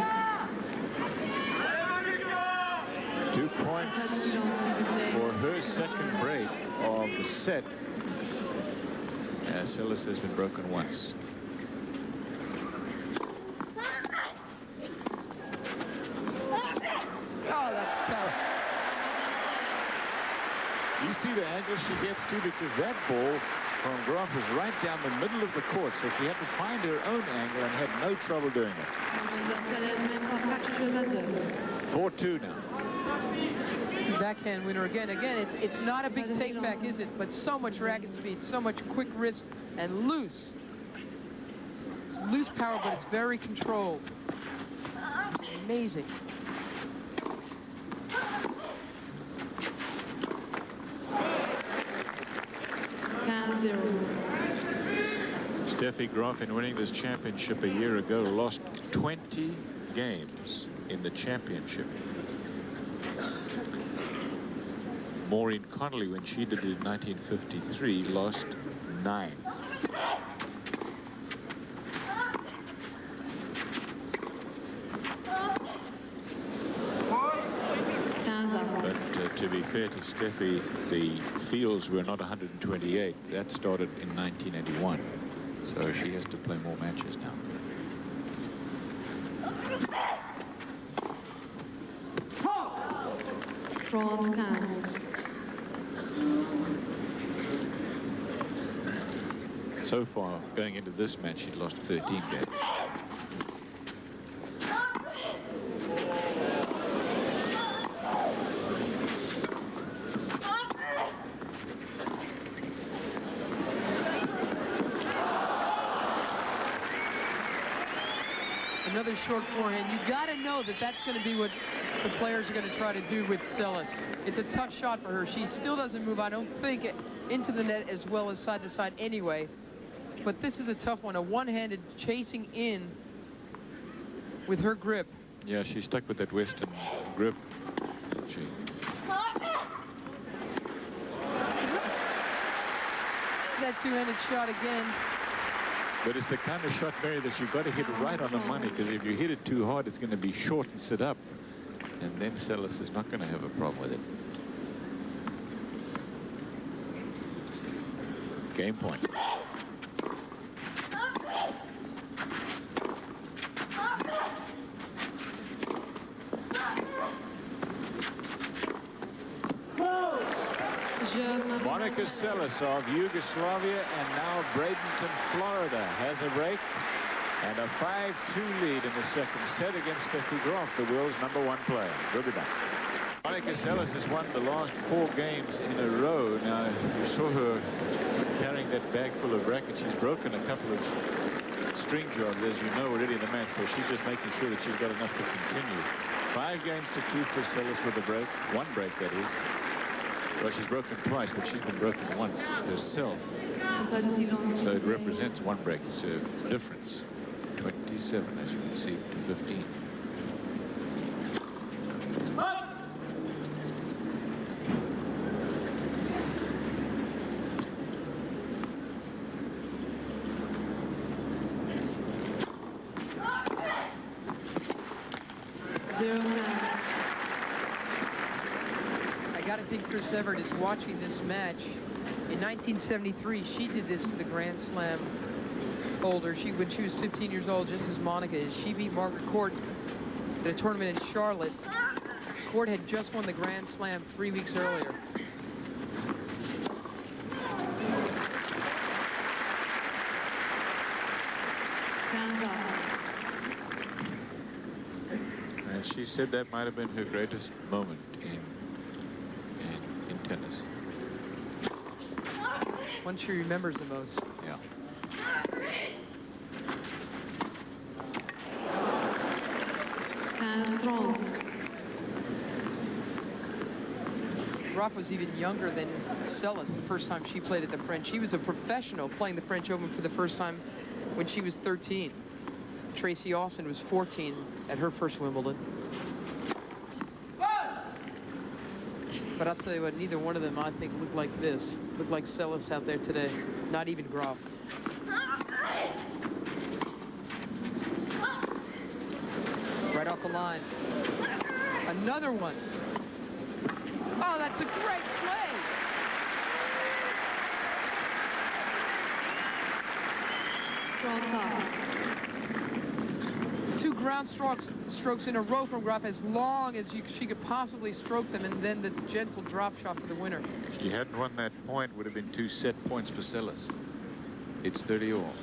2 points for her second break of the set. Seles has been broken once. Oh, that's tough. You see the angle she gets to, because that ball from Graf was right down the middle of the court, so she had to find her own angle and had no trouble doing it. 4-2 now. Backhand winner again. Again, it's not a big take back, is it? But so much racket speed, so much quick wrist and loose. It's loose power, but it's very controlled. Amazing. Steffi Graf, in winning this championship a year ago, lost 20 games in the championship. Maureen Connolly, when she did it in 1953, lost 9. But to be fair to Steffi, the fields were not 128. That started in 1981. So she has to play more matches now. So far, going into this match, she'd lost 13 games. Another short forehand. You got to know that that's going to be what the players are going to try to do with Seles. It's a tough shot for her. She still doesn't move, I don't think, into the net as well as side to side anyway. But this is a tough one. A one-handed chasing in with her grip. Yeah, she's stuck with that Western grip. That two-handed shot again. But it's the kind of shot, Mary, that you've got to hit right on the money, because if you hit it too hard, it's going to be short and sit up. And then Seles is not going to have a problem with it. Game point. Monica Seles of Yugoslavia and now Bradenton, Florida, has a break and a 5-2 lead in the second set against Steffi Graf, the world's #1 player. We'll be back. Monica Seles has won the last 4 games in a row. Now, you saw her carrying that bag full of rackets. She's broken a couple of string jobs, as you know, already in the match, so she's just making sure that she's got enough to continue. 5 games to 2 for Seles with a break. 1 break, that is. Well, she's broken twice, but she's been broken once herself. So it represents 1 break serve difference. 27, as you can see, to 15. I think Chris Evert is watching this match. In 1973, she did this to the Grand Slam holder. When she was 15 years old, just as Monica is. She beat Margaret Court at a tournament in Charlotte. Court had just won the Grand Slam 3 weeks earlier. And she said that might have been her greatest moment in tennis. One she remembers the most. round. Graf was even younger than Seles the first time she played at the French. She was a professional playing the French Open for the first time when she was 13. Tracy Austin was 14 at her first Wimbledon. But I'll tell you what, neither one of them, I think, looked like this. Looked like Seles out there today. Not even Graf. Right off the line. Another one. Oh, that's a great play. Draw top. 2 ground strokes in a row from Graf, as long as she could possibly stroke them, and then the gentle drop shot for the winner. If she hadn't won that point, would have been 2 set points for Seles. It's 30 all.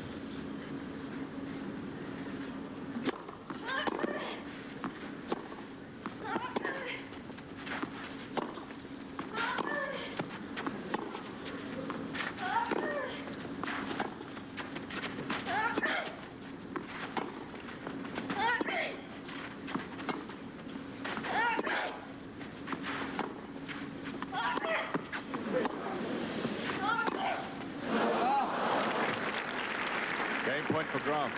Point for Graf.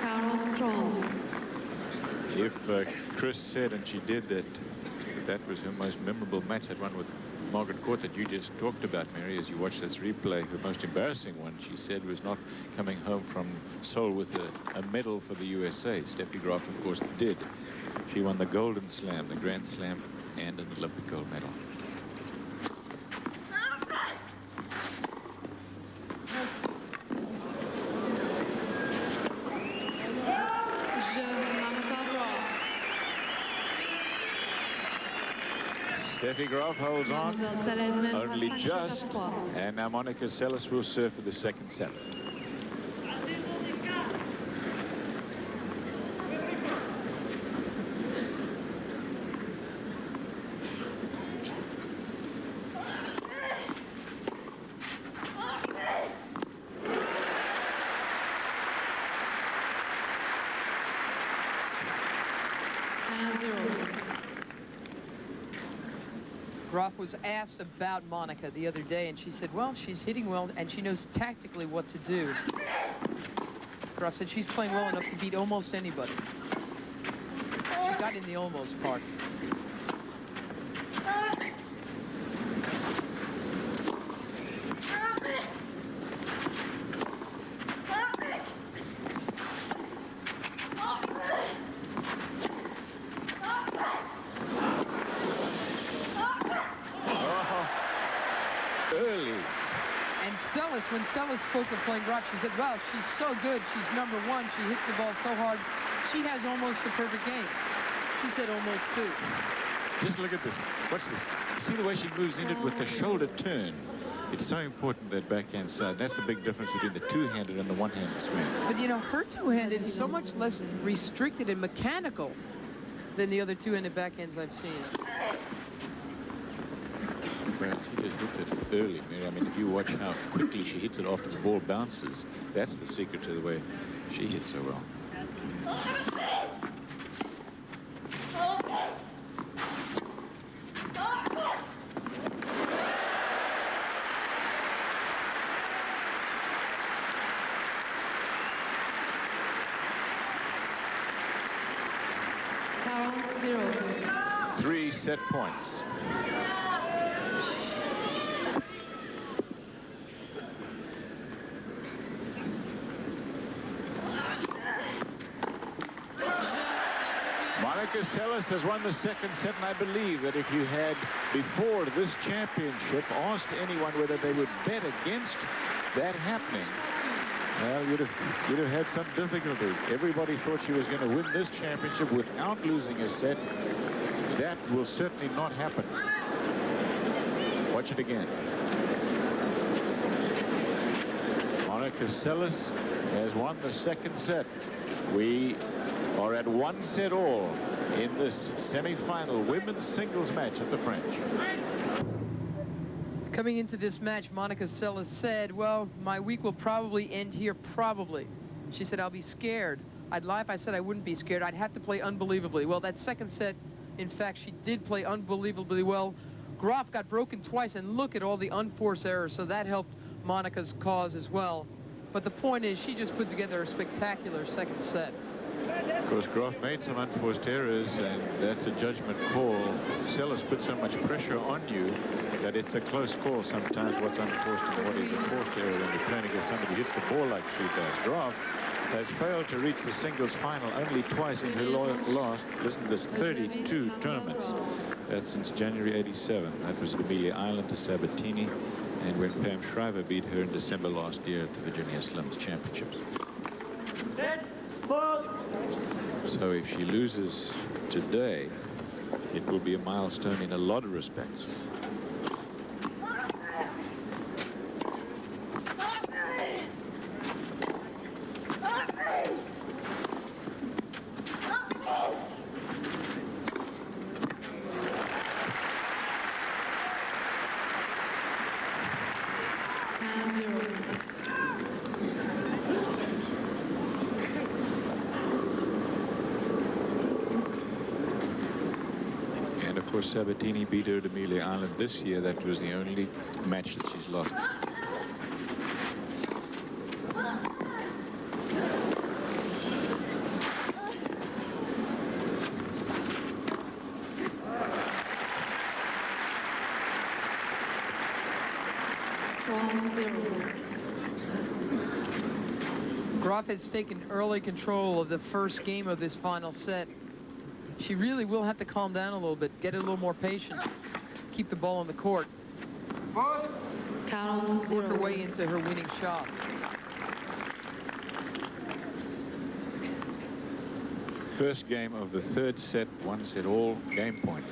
Garros round. If Chris said, and she did, that was her most memorable match, that one with Margaret Court that you just talked about, Mary, as you watched this replay, her most embarrassing one, she said, was not coming home from Seoul with a medal for the USA. Steffi Graf, of course, did. She won the Golden Slam, the Grand Slam, and an Olympic gold medal. Steffi Graf holds on, only just, and now Monica Seles will serve for the second set. Graf was asked about Monica the other day, and she said, well, she's hitting well, and she knows tactically what to do. Graf said she's playing well enough to beat almost anybody. She got in the almost part. When Seles spoke of playing Graf, she said, well, she's so good. She's #1. She hits the ball so hard. She has almost a perfect game. She said almost 2. Just look at this. Watch this. You see the way she moves in it with the shoulder turn. It's so important, that backhand side. That's the big difference between the two-handed and the one-handed swing. But, you know, her two-handed is so much less restricted and mechanical than the other two-handed backhands I've seen. Well, she just hits it early, Mary. I mean, if you watch how quickly she hits it after the ball bounces, that's the secret to the way she hits so well. Count 0. 3 set points. Monica Seles has won the second set, and I believe that if you had, before this championship, asked anyone whether they would bet against that happening, well, you'd have had some difficulty. Everybody thought she was going to win this championship without losing a set. That will certainly not happen. Watch it again. Monica Seles has won the second set. We are at 1 set all in this semi-final women's singles match at the French. Coming into this match, Monica Seles said, well, my week will probably end here, probably. She said, I'll be scared I'd lie if I said I wouldn't be scared. I'd have to play unbelievably well. That second set, in fact, she did play unbelievably well. Graf got broken twice, and look at all the unforced errors, so that helped Monica's cause as well. But the point is, she just put together a spectacular second set. Of course, Graf made some unforced errors, and that's a judgment call. Seles put so much pressure on you that it's a close call sometimes what's unforced and what is a forced error when you're playing against somebody who hits the ball like she does. Graf has failed to reach the singles final only twice in her last, listen to this, 32 tournaments. That's since January '87. That was at Amelia Island to Sabatini, and when Pam Shriver beat her in December last year at the Virginia Slims Championships. So if she loses today, it will be a milestone in a lot of respects. Sabatini beat her at Amelia Island this year. That was the only match that she's lost. Graf has taken early control of the first game of this final set. She really will have to calm down a little bit, get a little more patient, keep the ball on the court. Count Work her way into her winning shots. First game of the third set, 1-set-all, game point.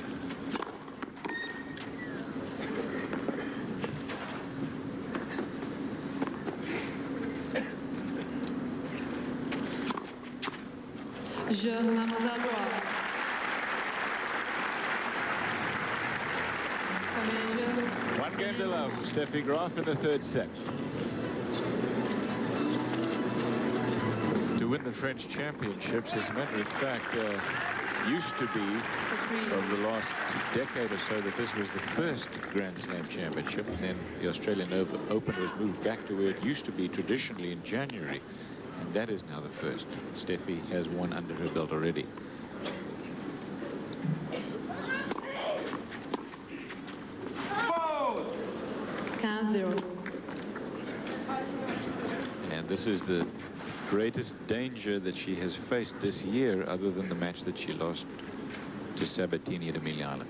Je, mademoiselle Graf. One game to love, Steffi Graf in the third set. To win the French championships, as a matter of fact, used to be, over the last decade or so, that this was the first Grand Slam championship, and then the Australian Open was moved back to where it used to be traditionally in January, and that is now the first. Steffi has one under her belt already. And this is the greatest danger that she has faced this year, other than the match that she lost to Sabatini at Amelia Island.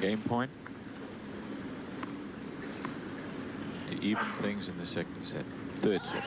Game point to even things in the second set, third set.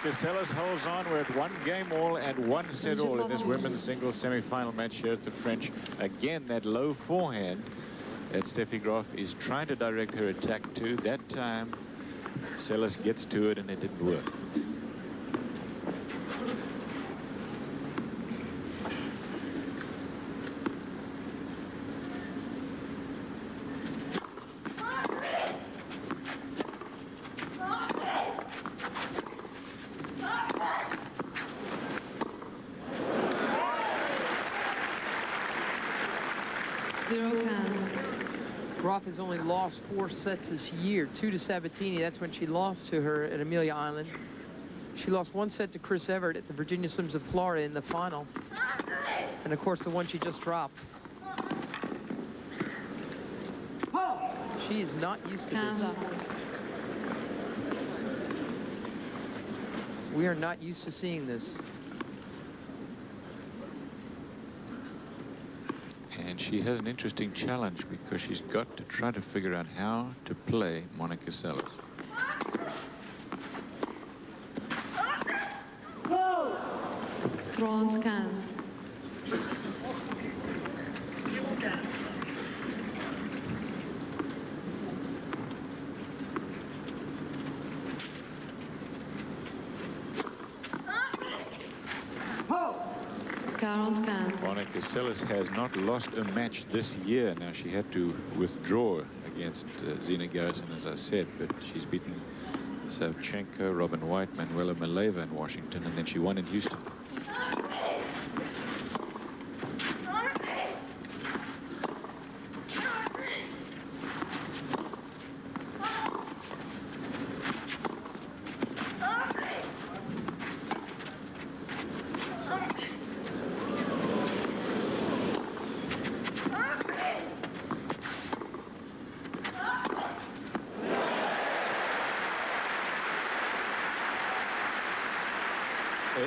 Monica Seles holds on. We're at 1 game all and 1 set all in this women's singles semi-final match here at the French. Again, that low forehand that Steffi Graf is trying to direct her attack to. That time, Seles gets to it and it didn't work. Graf has only lost 4 sets this year, 2 to Sabatini. That's when she lost to her at Amelia Island. She lost 1 set to Chris Evert at the Virginia Slims of Florida in the final. And of course, the one she just dropped. She is not used to this. We are not used to seeing this. And she has an interesting challenge because she's got to try to figure out how to play Monica Seles. France 15. Monica Seles has not lost a match this year. Now, she had to withdraw against Zina Garrison, as I said, but she's beaten Savchenko, Robin White, Manuela Mileva in Washington, and then she won in Houston.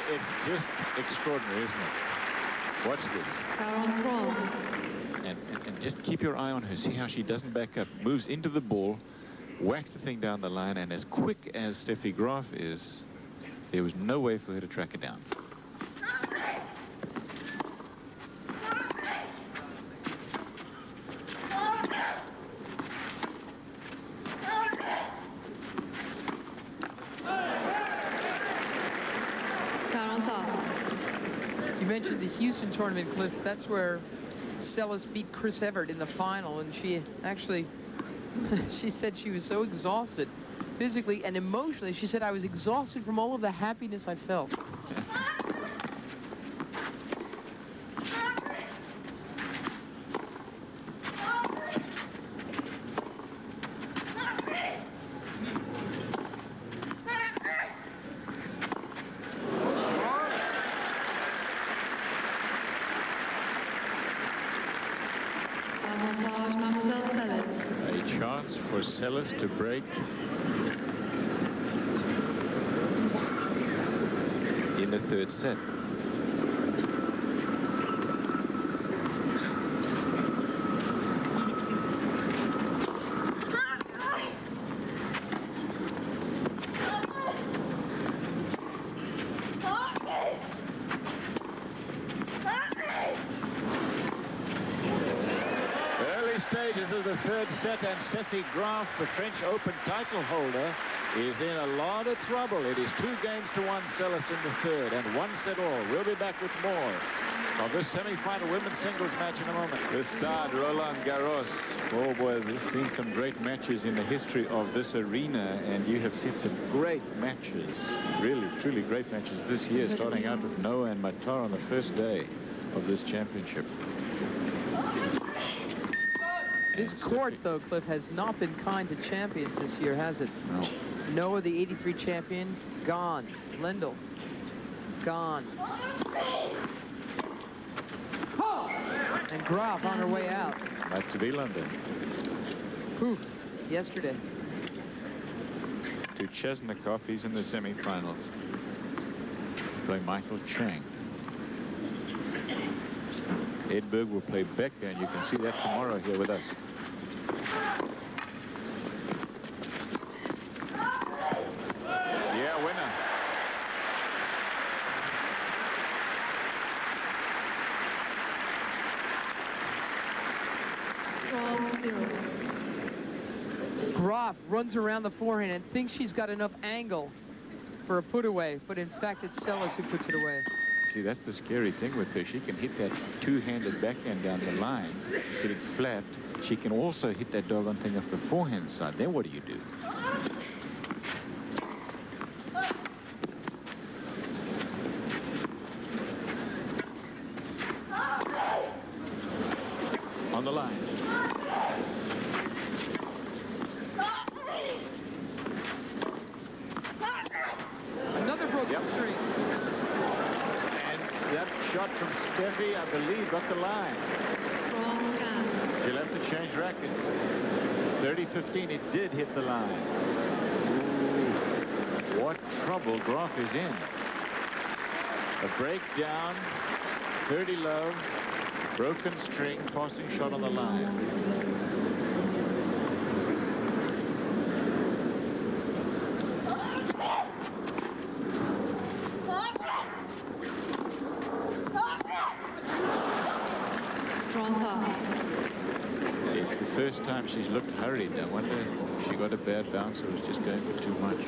It's just extraordinary, isn't it? Watch this. And just keep your eye on her. See how she doesn't back up. Moves into the ball, whacks the thing down the line, and as quick as Steffi Graf is, there was no way for her to track it down. You mentioned the Houston tournament, Cliff. That's where Seles beat Chris Evert in the final, and she actually, she said she was so exhausted physically and emotionally. She said, I was exhausted from all of the happiness I felt. A chance for Seles to break in the 3rd set. Stages of the 3rd set, and Steffi Graf, the French Open title holder, is in a lot of trouble. It is 2 games to 1 Seles in the 3rd, and 1 set all. We'll be back with more of this semi-final women's singles match in a moment. The start, Roland Garros. Oh boy, this has seen some great matches in the history of this arena, and you have seen some great matches, really, truly great matches this year, starting out with Noah and Matar on the first day of this championship. This court, though, Cliff, has not been kind to champions this year, has it? No. Noah, the 83 champion, gone. Lendl, gone. And Graf on her way out. That's Wielander. Poof, yesterday. To Chesnikov, he's in the semifinals. Play Michael Chang. Edberg will play Becker, and you can see that tomorrow here with us. Yeah, winner. France 0. Graf runs around the forehand and thinks she's got enough angle for a put away, but in fact it's Seles who puts it away. See, that's the scary thing with her. She can hit that two-handed backhand down the line, hit it flat. She can also hit that doggone thing off the forehand side. Then what do you do? On the line. Another broken string. And that shot from Steffi, I believe, got the line. France 15. She'll have to change rackets. 30-15, it did hit the line. Ooh, what trouble Graf is in. A breakdown, 30 love, broken string, passing shot on the line. France half. It's the first time she's looked hurried. I wonder if she got a bad bounce or was just going for too much.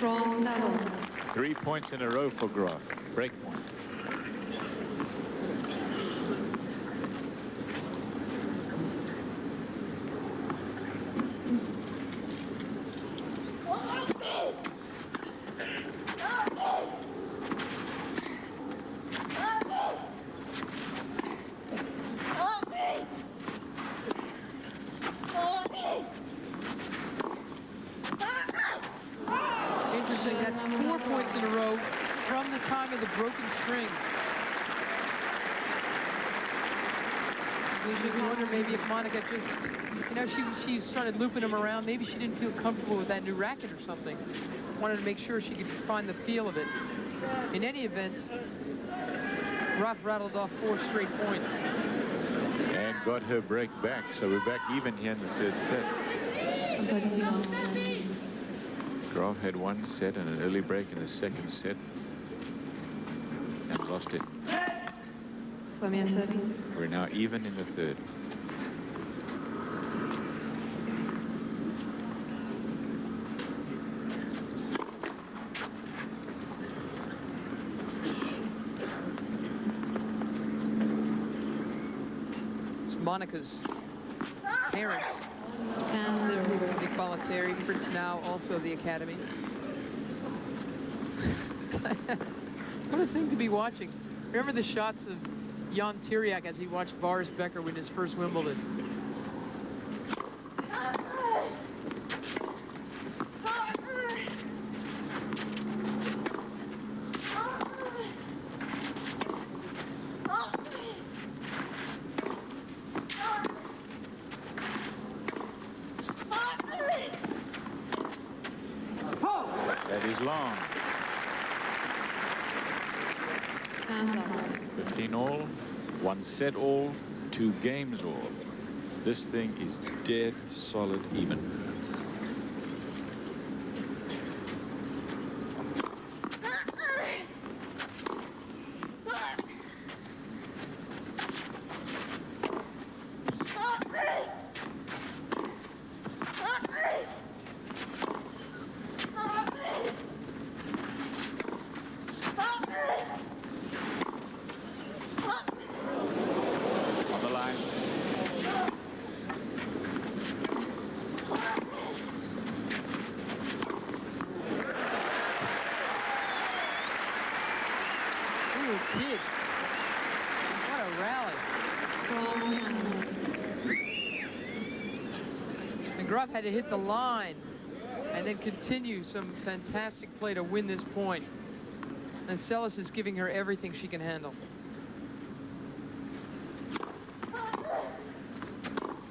France 11. 3 points in a row for Graf. Break point. Interesting, that's 4 points in a row from the time of the broken string. You wonder maybe if Monica just, you know, she started looping him around. Maybe she didn't feel comfortable with that new racket or something. Wanted to make sure she could find the feel of it. In any event, Graf rattled off 4 straight points. And got her break back, so we're back even here in the third set. Graf had one set and an early break in the second set and lost it. Premier service. We're now even in the third. It's Monica's parents. 15-0. Nick Bollettieri, Fritz now also of the Academy. What a thing to be watching. Remember the shots of Jan Tiriac as he watched Boris Becker win his first Wimbledon. That is long. 15 all, 1 set all, 2 games all. This thing is dead solid even. On the line. Ooh, kids. What a rally. And Graf had to hit the line and then continue some fantastic play to win this point. And Seles is giving her everything she can handle.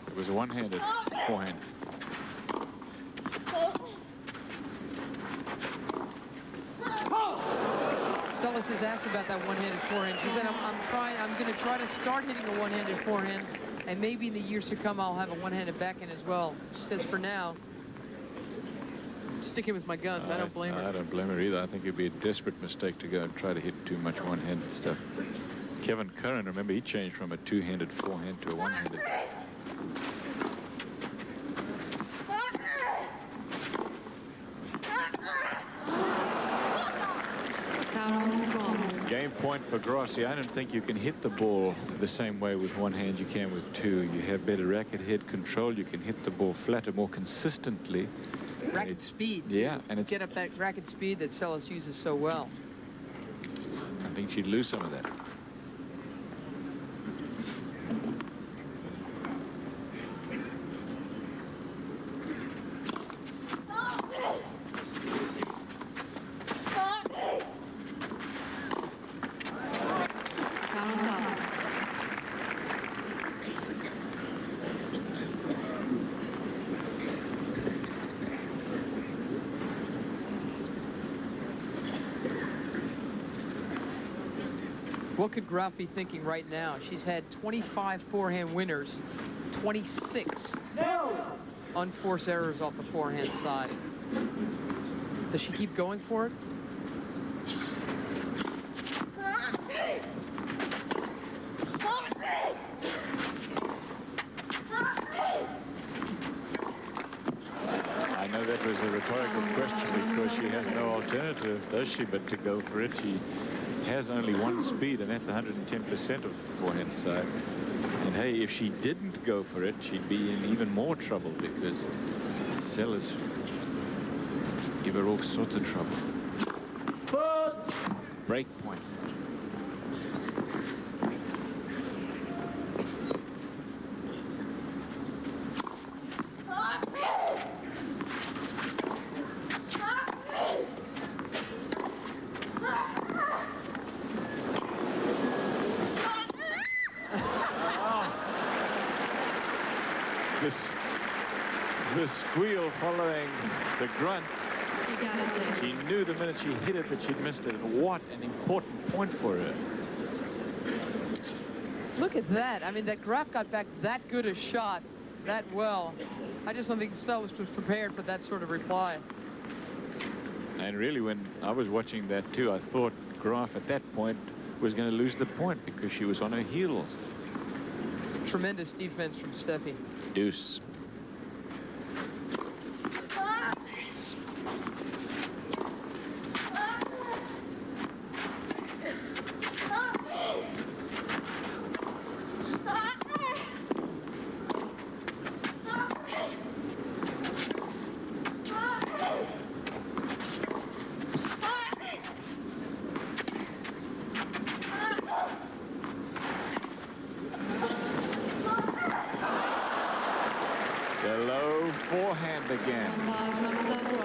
It was a one-handed forehand. Seles is asked about that one-handed forehand. She said, I'm going to try to start hitting a one-handed forehand, And maybe in the years to come, I'll have a one-handed backhand as well. She says, for now, I'm sticking with my guns. I don't blame her. I don't blame her either. I think it'd be a desperate mistake to go and try to hit too much one-handed stuff. Kevin Curran, remember, he changed from a two-handed forehand to a one-handed. Game point for Grossi. I don't think you can hit the ball the same way with one hand you can with two. You have better racket head control. You can hit the ball flatter more consistently. Racket speed. Yeah, and it's, get up that racket speed that Seles uses so well. I think she'd lose some of that. What could Graf be thinking right now? She's had 25 forehand winners, 26 unforced errors off the forehand side. Does she keep going for it? I know that was a rhetorical question because she has no alternative, does she, but to go for it. She has only one speed, and that's 110% of the forehand side. And hey, if she didn't go for it, she'd be in even more trouble because Seles give her all sorts of trouble. Break point. The squeal following the grunt. She knew the minute she hit it that she'd missed it. And what an important point for her. Look at that. I mean, that Graf got back that good a shot that well. I just don't think Seles was prepared for that sort of reply. And really, when I was watching that too, I thought Graf at that point was going to lose the point because she was on her heels. Tremendous defense from Steffi. Deuce.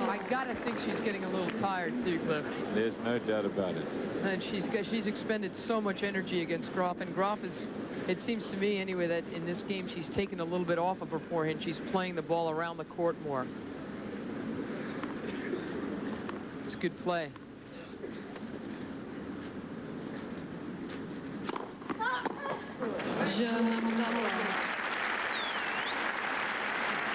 I gotta think she's getting a little tired too, Cliff. There's no doubt about it. And she's expended so much energy against Graf, and Graf is, it seems to me anyway, that in this game she's taken a little bit off of her forehand. She's playing the ball around the court more. It's good play.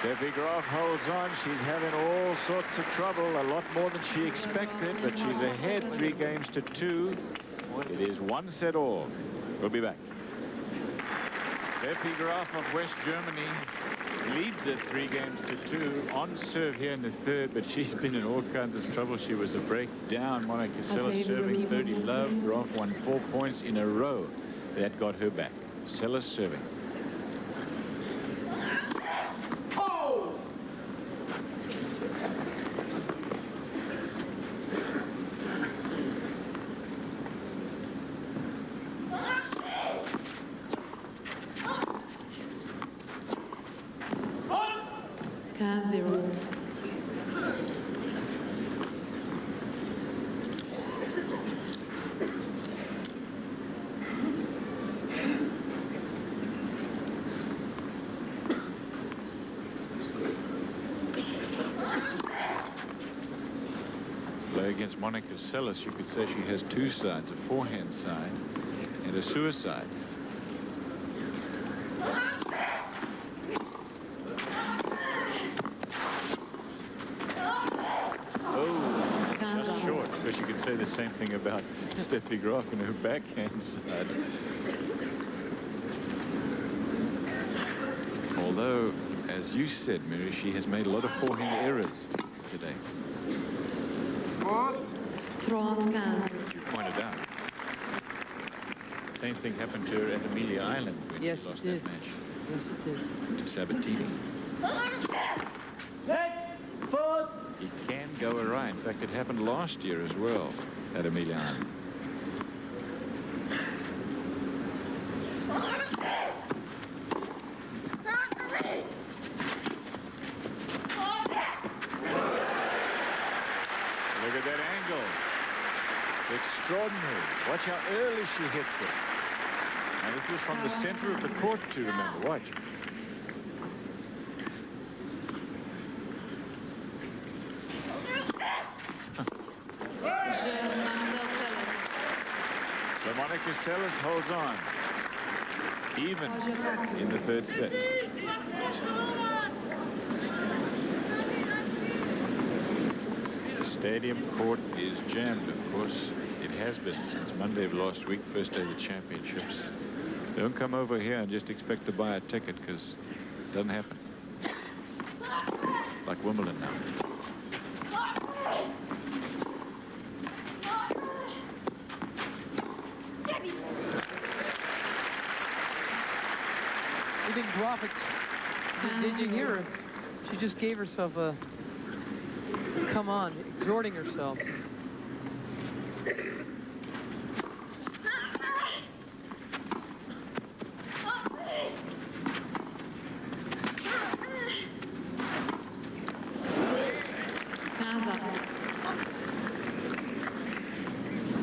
Steffi Graf holds on. She's having all sorts of trouble, a lot more than she expected, but she's ahead 3 games to 2. It is 1 set all. We'll be back. Steffi Graf of West Germany leads it 3 games to 2 on serve here in the third, but she's been in all kinds of trouble. She was a break down. Monica Seles serving 30 love. Graf won 4 points in a row. That got her back. Seles serving. Against Monica Seles, you could say she has 2 sides, a forehand side and a suicide. say the same thing about Steffi Graf and her backhand side. Although, as you said, Mary, she has made a lot of forehand errors today. You pointed out. Same thing happened to her at Amelia Island when she lost that match. Yes, it did. To Sabatini. He can go awry. In fact, it happened last year as well at Amelia Island. Look at that angle. Extraordinary. Watch how early she hits it. Now, this is from the center of the court, to remember. Watch. So Monica Seles holds on. Even in the third set. The stadium court is jammed, of course. It has been since Monday of last week, first day of the championships. Don't come over here and just expect to buy a ticket, because it doesn't happen. Like Wimbledon now. You think Graf, did you hear her? She just gave herself a come on, exhorting herself.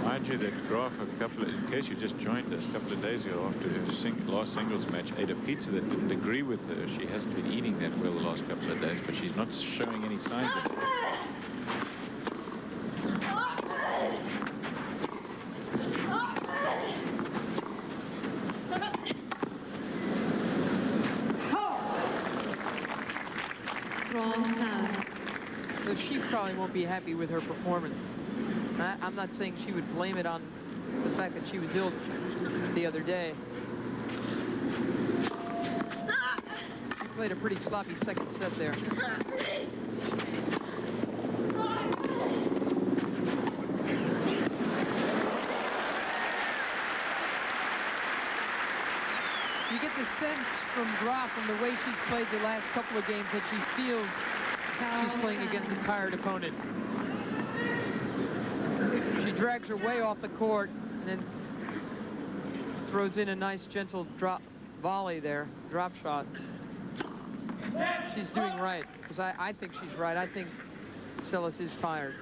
Mind you that Graf, in case you just joined us, a couple of days ago after her last singles match, ate a pizza that didn't agree with her. She hasn't been eating that well the last couple of days, but she's not showing any signs of it. So she probably won't be happy with her performance. I'm not saying she would blame it on the fact that she was ill the other day. She played a pretty sloppy second set there. You get the sense from Graf, from the way she's played the last couple of games, that she feels she's playing against a tired opponent. She drags her way off the court and then throws in a nice gentle drop volley there, drop shot. She's doing right, because I think she's right. I think Seles is tired.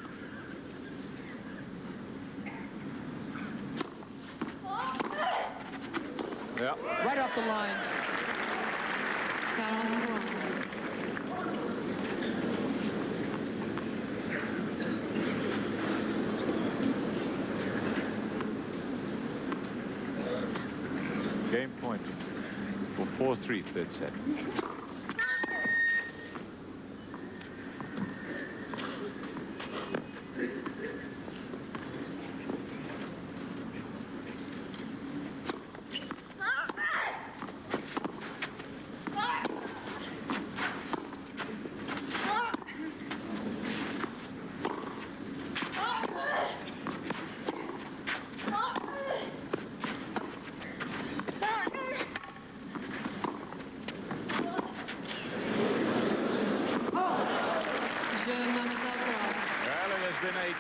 Yeah. Right off the line. Game point for 4-3 third set.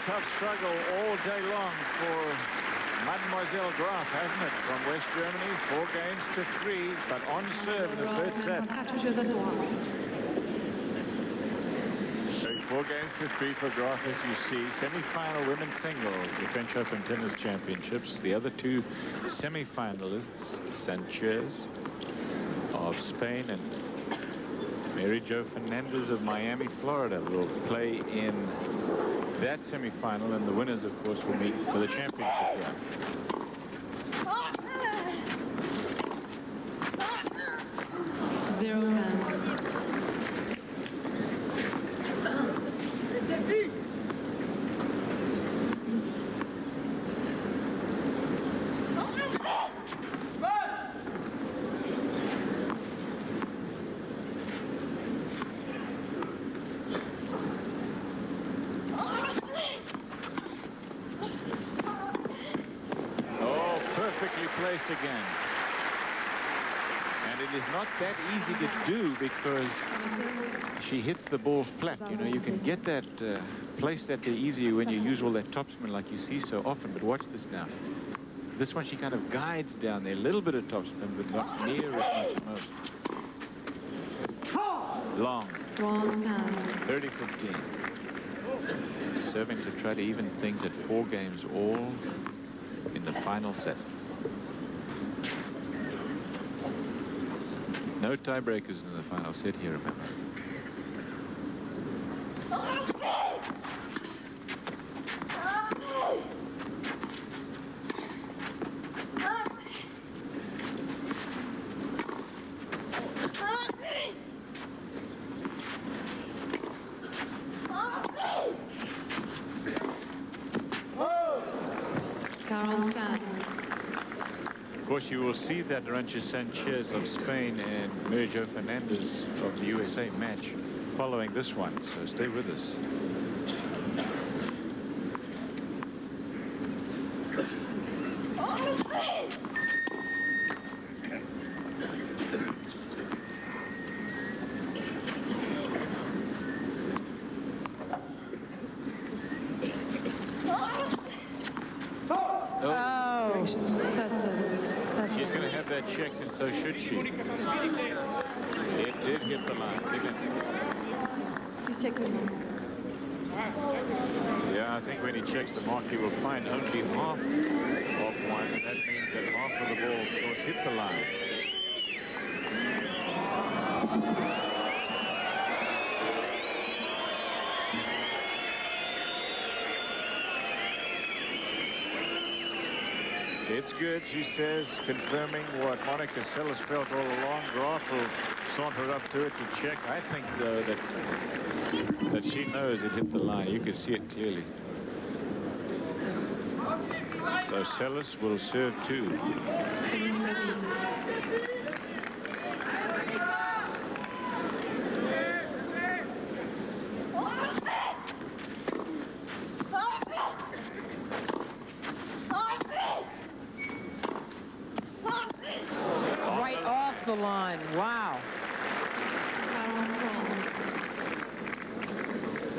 Tough struggle all day long for Mademoiselle Graf, hasn't it? From West Germany, 4 games to 3, but on serve in the third set. 4 games to 3 for Graf, as you see. Semi-final women's singles, the French Open Tennis Championships. The other 2 semi-finalists, Sanchez of Spain and Mary Jo Fernandez of Miami, Florida, will play in that semi-final, and the winners, of course, will meet for the championship round. placed again. And it is not that easy to do because she hits the ball flat. You know, you can get that, place that there easier when you use all that topspin like you see so often. But watch this now. This one she kind of guides down there. A little bit of topspin, but not near as much as most. Long. 30-15. Serving to try to even things at 4 games all in the final set. No tiebreakers in the final set here, remember. Of course, you will see that Arancha Sanchez of Spain and Mirjo Fernandez of the USA match following this one, so stay with us. She's going to have that checked, and so should she. It did hit the line. He's checking. Yeah, I think when he checks the mark, he will find only half of one. That means that half of the ball, of course, hit the line. It's good, she says, confirming what Monica Seles felt all along. Graf will saunter up to it to check. I think, though, that she knows it hit the line. You can see it clearly. So Seles will serve 2. The line. Wow.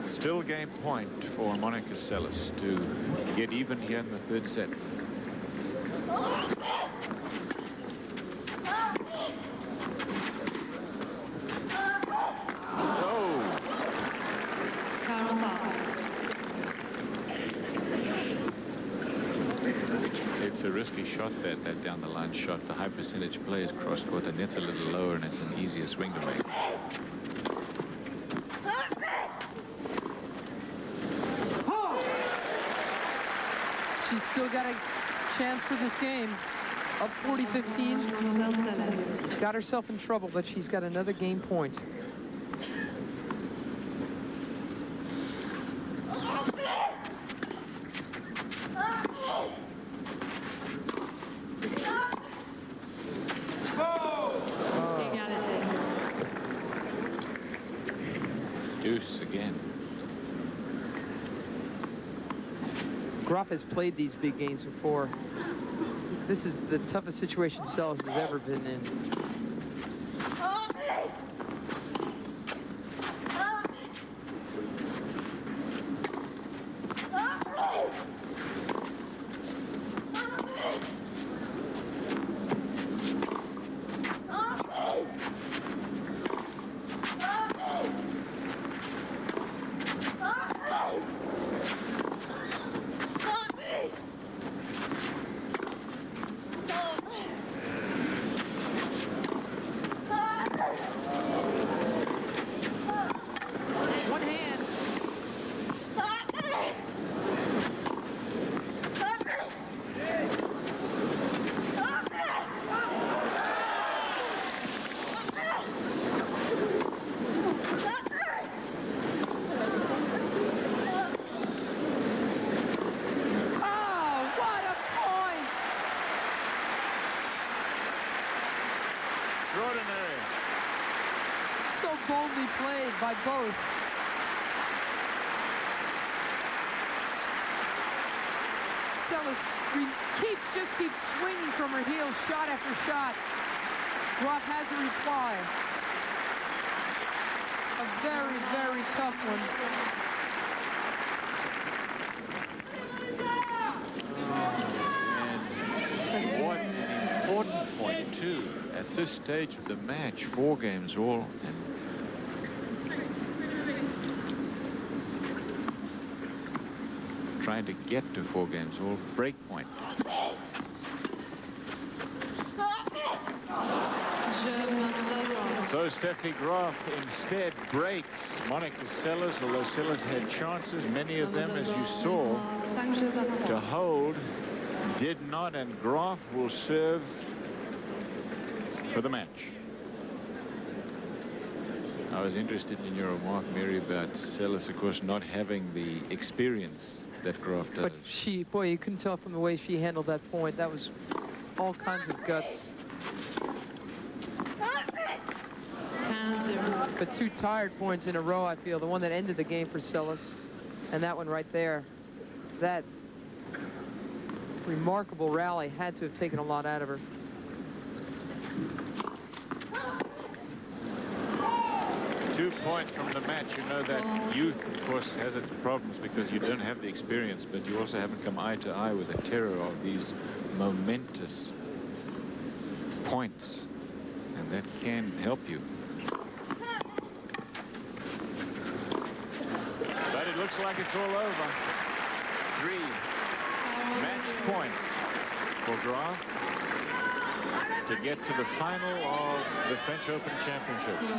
Still game point for Monica Seles to get even here in the 3rd set. It's a risky shot, that down the line shot. The high percentage players cross court, the net's a little lower and it's an easier swing to make. She's still got a chance for this game. Up 40-15. She got herself in trouble, but she's got another game point. Deuce again. Graf has played these big games before. This is the toughest situation Seles has ever been in. Played by both. Seles just keeps swinging from her heels, shot after shot. Graf has a reply. A very, very tough one. And what an important point, too, at this stage of the match, 4 games all. And trying to get to 4 games all, break point. So Steffi Graf instead breaks Monica Seles, although Seles had chances, many of them, as you saw, to hold, did not, and Graf will serve for the match. I was interested in your remark, Mary, about Seles, of course, not having the experience that Graf does. But she, boy, you couldn't tell from the way she handled that point. That was all kinds of guts. But 2 tired points in a row, I feel. The one that ended the game for Seles, and that one right there. That remarkable rally had to have taken a lot out of her. Two points from the match. You know that youth, of course, has its problems because you don't have the experience, but you also haven't come eye to eye with the terror of these momentous points, and that can help you. But it looks like it's all over. 3 match points for Graf to get to the final of the French Open Championships.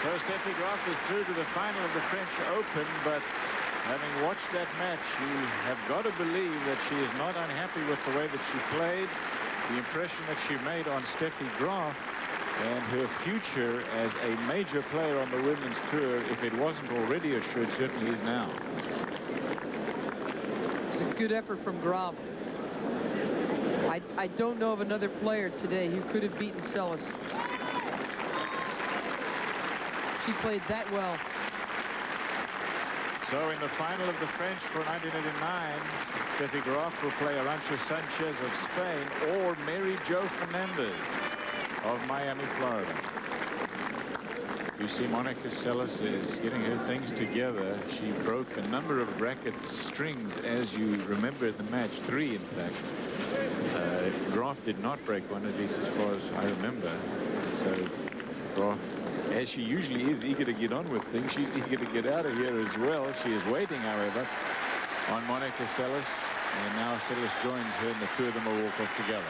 So Steffi Graf is through to the final of the French Open, but having watched that match, you have got to believe that she is not unhappy with the way that she played, the impression that she made on Steffi Graf, and her future as a major player on the women's tour, if it wasn't already assured, certainly is now. It's a good effort from Graf. I don't know of another player today who could have beaten Seles. She played that well. So in the final of the French for 1989, Steffi Graf will play Arantxa Sanchez of Spain or Mary Jo Fernandez of Miami, Florida. You see Monica Seles is getting her things together. She broke a number of racket strings, as you remember the match, 3 in fact. Graf did not break one of these as far as I remember. So Graf, as she usually is eager to get on with things, she's eager to get out of here as well. She is waiting, however, on Monica Seles, and now Seles joins her, and the two of them will walk off together.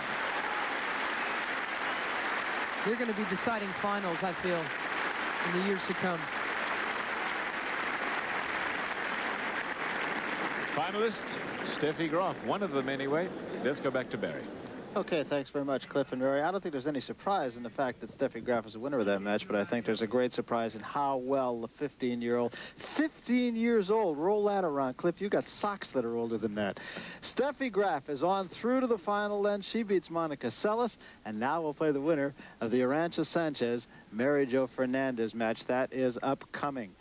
They're going to be deciding finals, I feel, in the years to come. Finalist, Steffi Graf, one of them anyway. Let's go back to Barry. Okay, thanks very much, Cliff and Mary. I don't think there's any surprise in the fact that Steffi Graf is the winner of that match, but I think there's a great surprise in how well the 15-year-old, 15 years old, roll that around. Cliff, you got socks that are older than that. Steffi Graf is on through to the final then. She beats Monica Seles, and now we'll play the winner of the Arantxa Sanchez, Mary Jo Fernandez match. That is upcoming.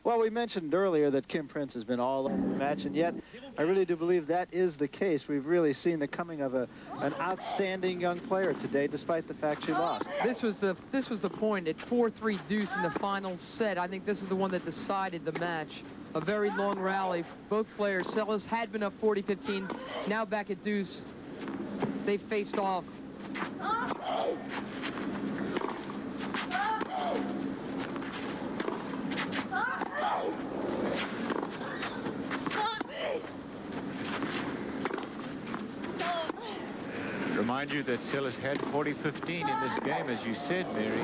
Well, we mentioned earlier that Kim Prince has been all over the match, and yet I really do believe that is the case. We've really seen the coming of an outstanding young player today, despite the fact she lost. This was the point at 4-3 deuce in the final set. I think this is the one that decided the match. A very long rally. Both players, Seles had been up 40-15, now back at deuce. They faced off. Remind you that Seles had 40-15 in this game, as you said, Mary.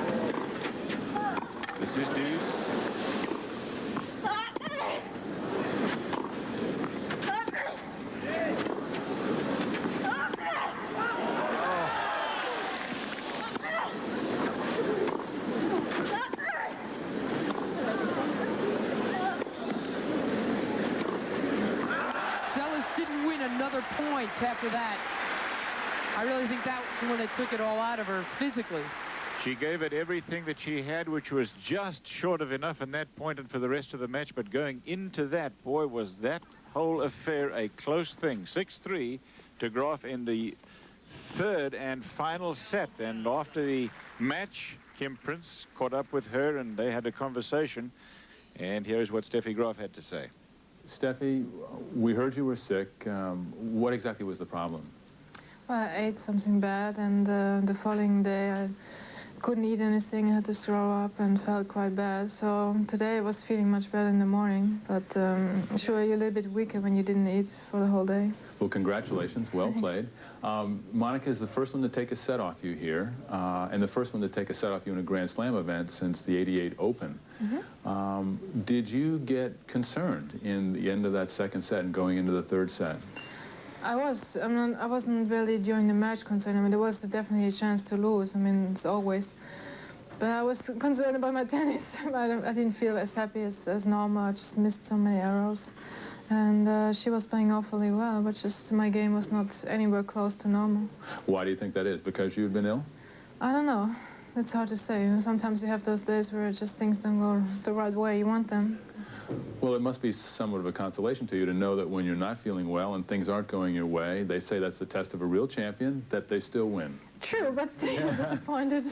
This is deuce. Oh. points after that. I really think that was when it took it all out of her physically. She gave it everything that she had, which was just short of enough in that point and for the rest of the match. But going into that, boy, was that whole affair a close thing. 6-3 to Graf in the third and final set. And after the match, Kim Prince caught up with her and they had a conversation. And here's what Steffi Graf had to say. Steffi, we heard you were sick. What exactly was the problem? Well, I ate something bad, and the following day I couldn't eat anything. I had to throw up and felt quite bad. So today I was feeling much better in the morning, but sure, you're a little bit weaker when you didn't eat for the whole day. Well, congratulations. Well played. Monica is the first one to take a set off you here, and the first one to take a set off you in a Grand Slam event since the '88 Open. Did you get concerned in the end of that second set and going into the third set? I wasn't really during the match concerned. I mean, there was definitely a chance to lose. I mean, it's always. But I was concerned about my tennis. I didn't feel as happy as normal. I just missed so many arrows. And she was playing awfully well, but just my game was not anywhere close to normal. Why do you think that is? Because you'd been ill? I don't know. It's hard to say. Sometimes you have those days where just things don't go the right way you want them. Well, it must be somewhat of a consolation to you to know that when you're not feeling well and things aren't going your way, they say that's the test of a real champion, that they still win. True, but still you're disappointed.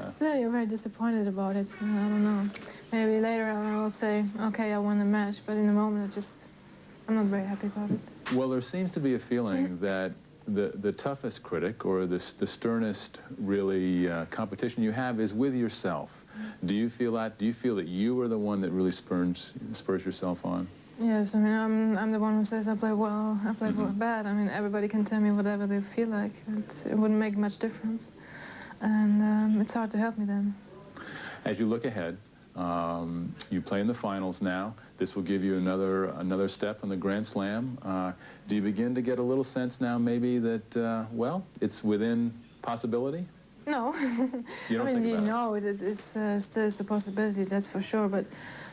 Still, you're very disappointed about it. I don't know. Maybe later I will say, okay, I won the match, but in the moment I'm not very happy about it. Well, there seems to be a feeling that the toughest critic or the sternest, really, competition you have is with yourself. Do you feel that? Do you feel that you are the one that really spurs yourself on? Yes, I mean, I'm the one who says I play well, I play bad. I mean, everybody can tell me whatever they feel like. It wouldn't make much difference. And it's hard to help me then. As you look ahead, you play in the finals now. This will give you another step on the Grand Slam. Do you begin to get a little sense now maybe that, well, it's within possibility? No. You don't I mean, think about it still is a possibility, that's for sure, but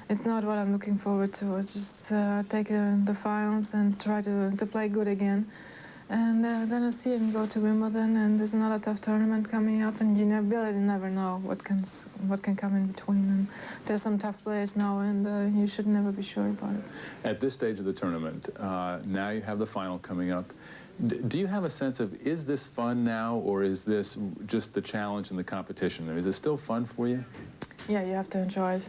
it's not what I'm looking forward to. It's just take the finals and try to play good again. And then I'll see him go to Wimbledon, and there's another tough tournament coming up, and you really never know what can come in between. And there's some tough players now, and you should never be sure about it. At this stage of the tournament, now you have the final coming up. Do you have a sense of, is this fun now, or is this just the challenge and the competition? Is it still fun for you? Yeah, you have to enjoy it.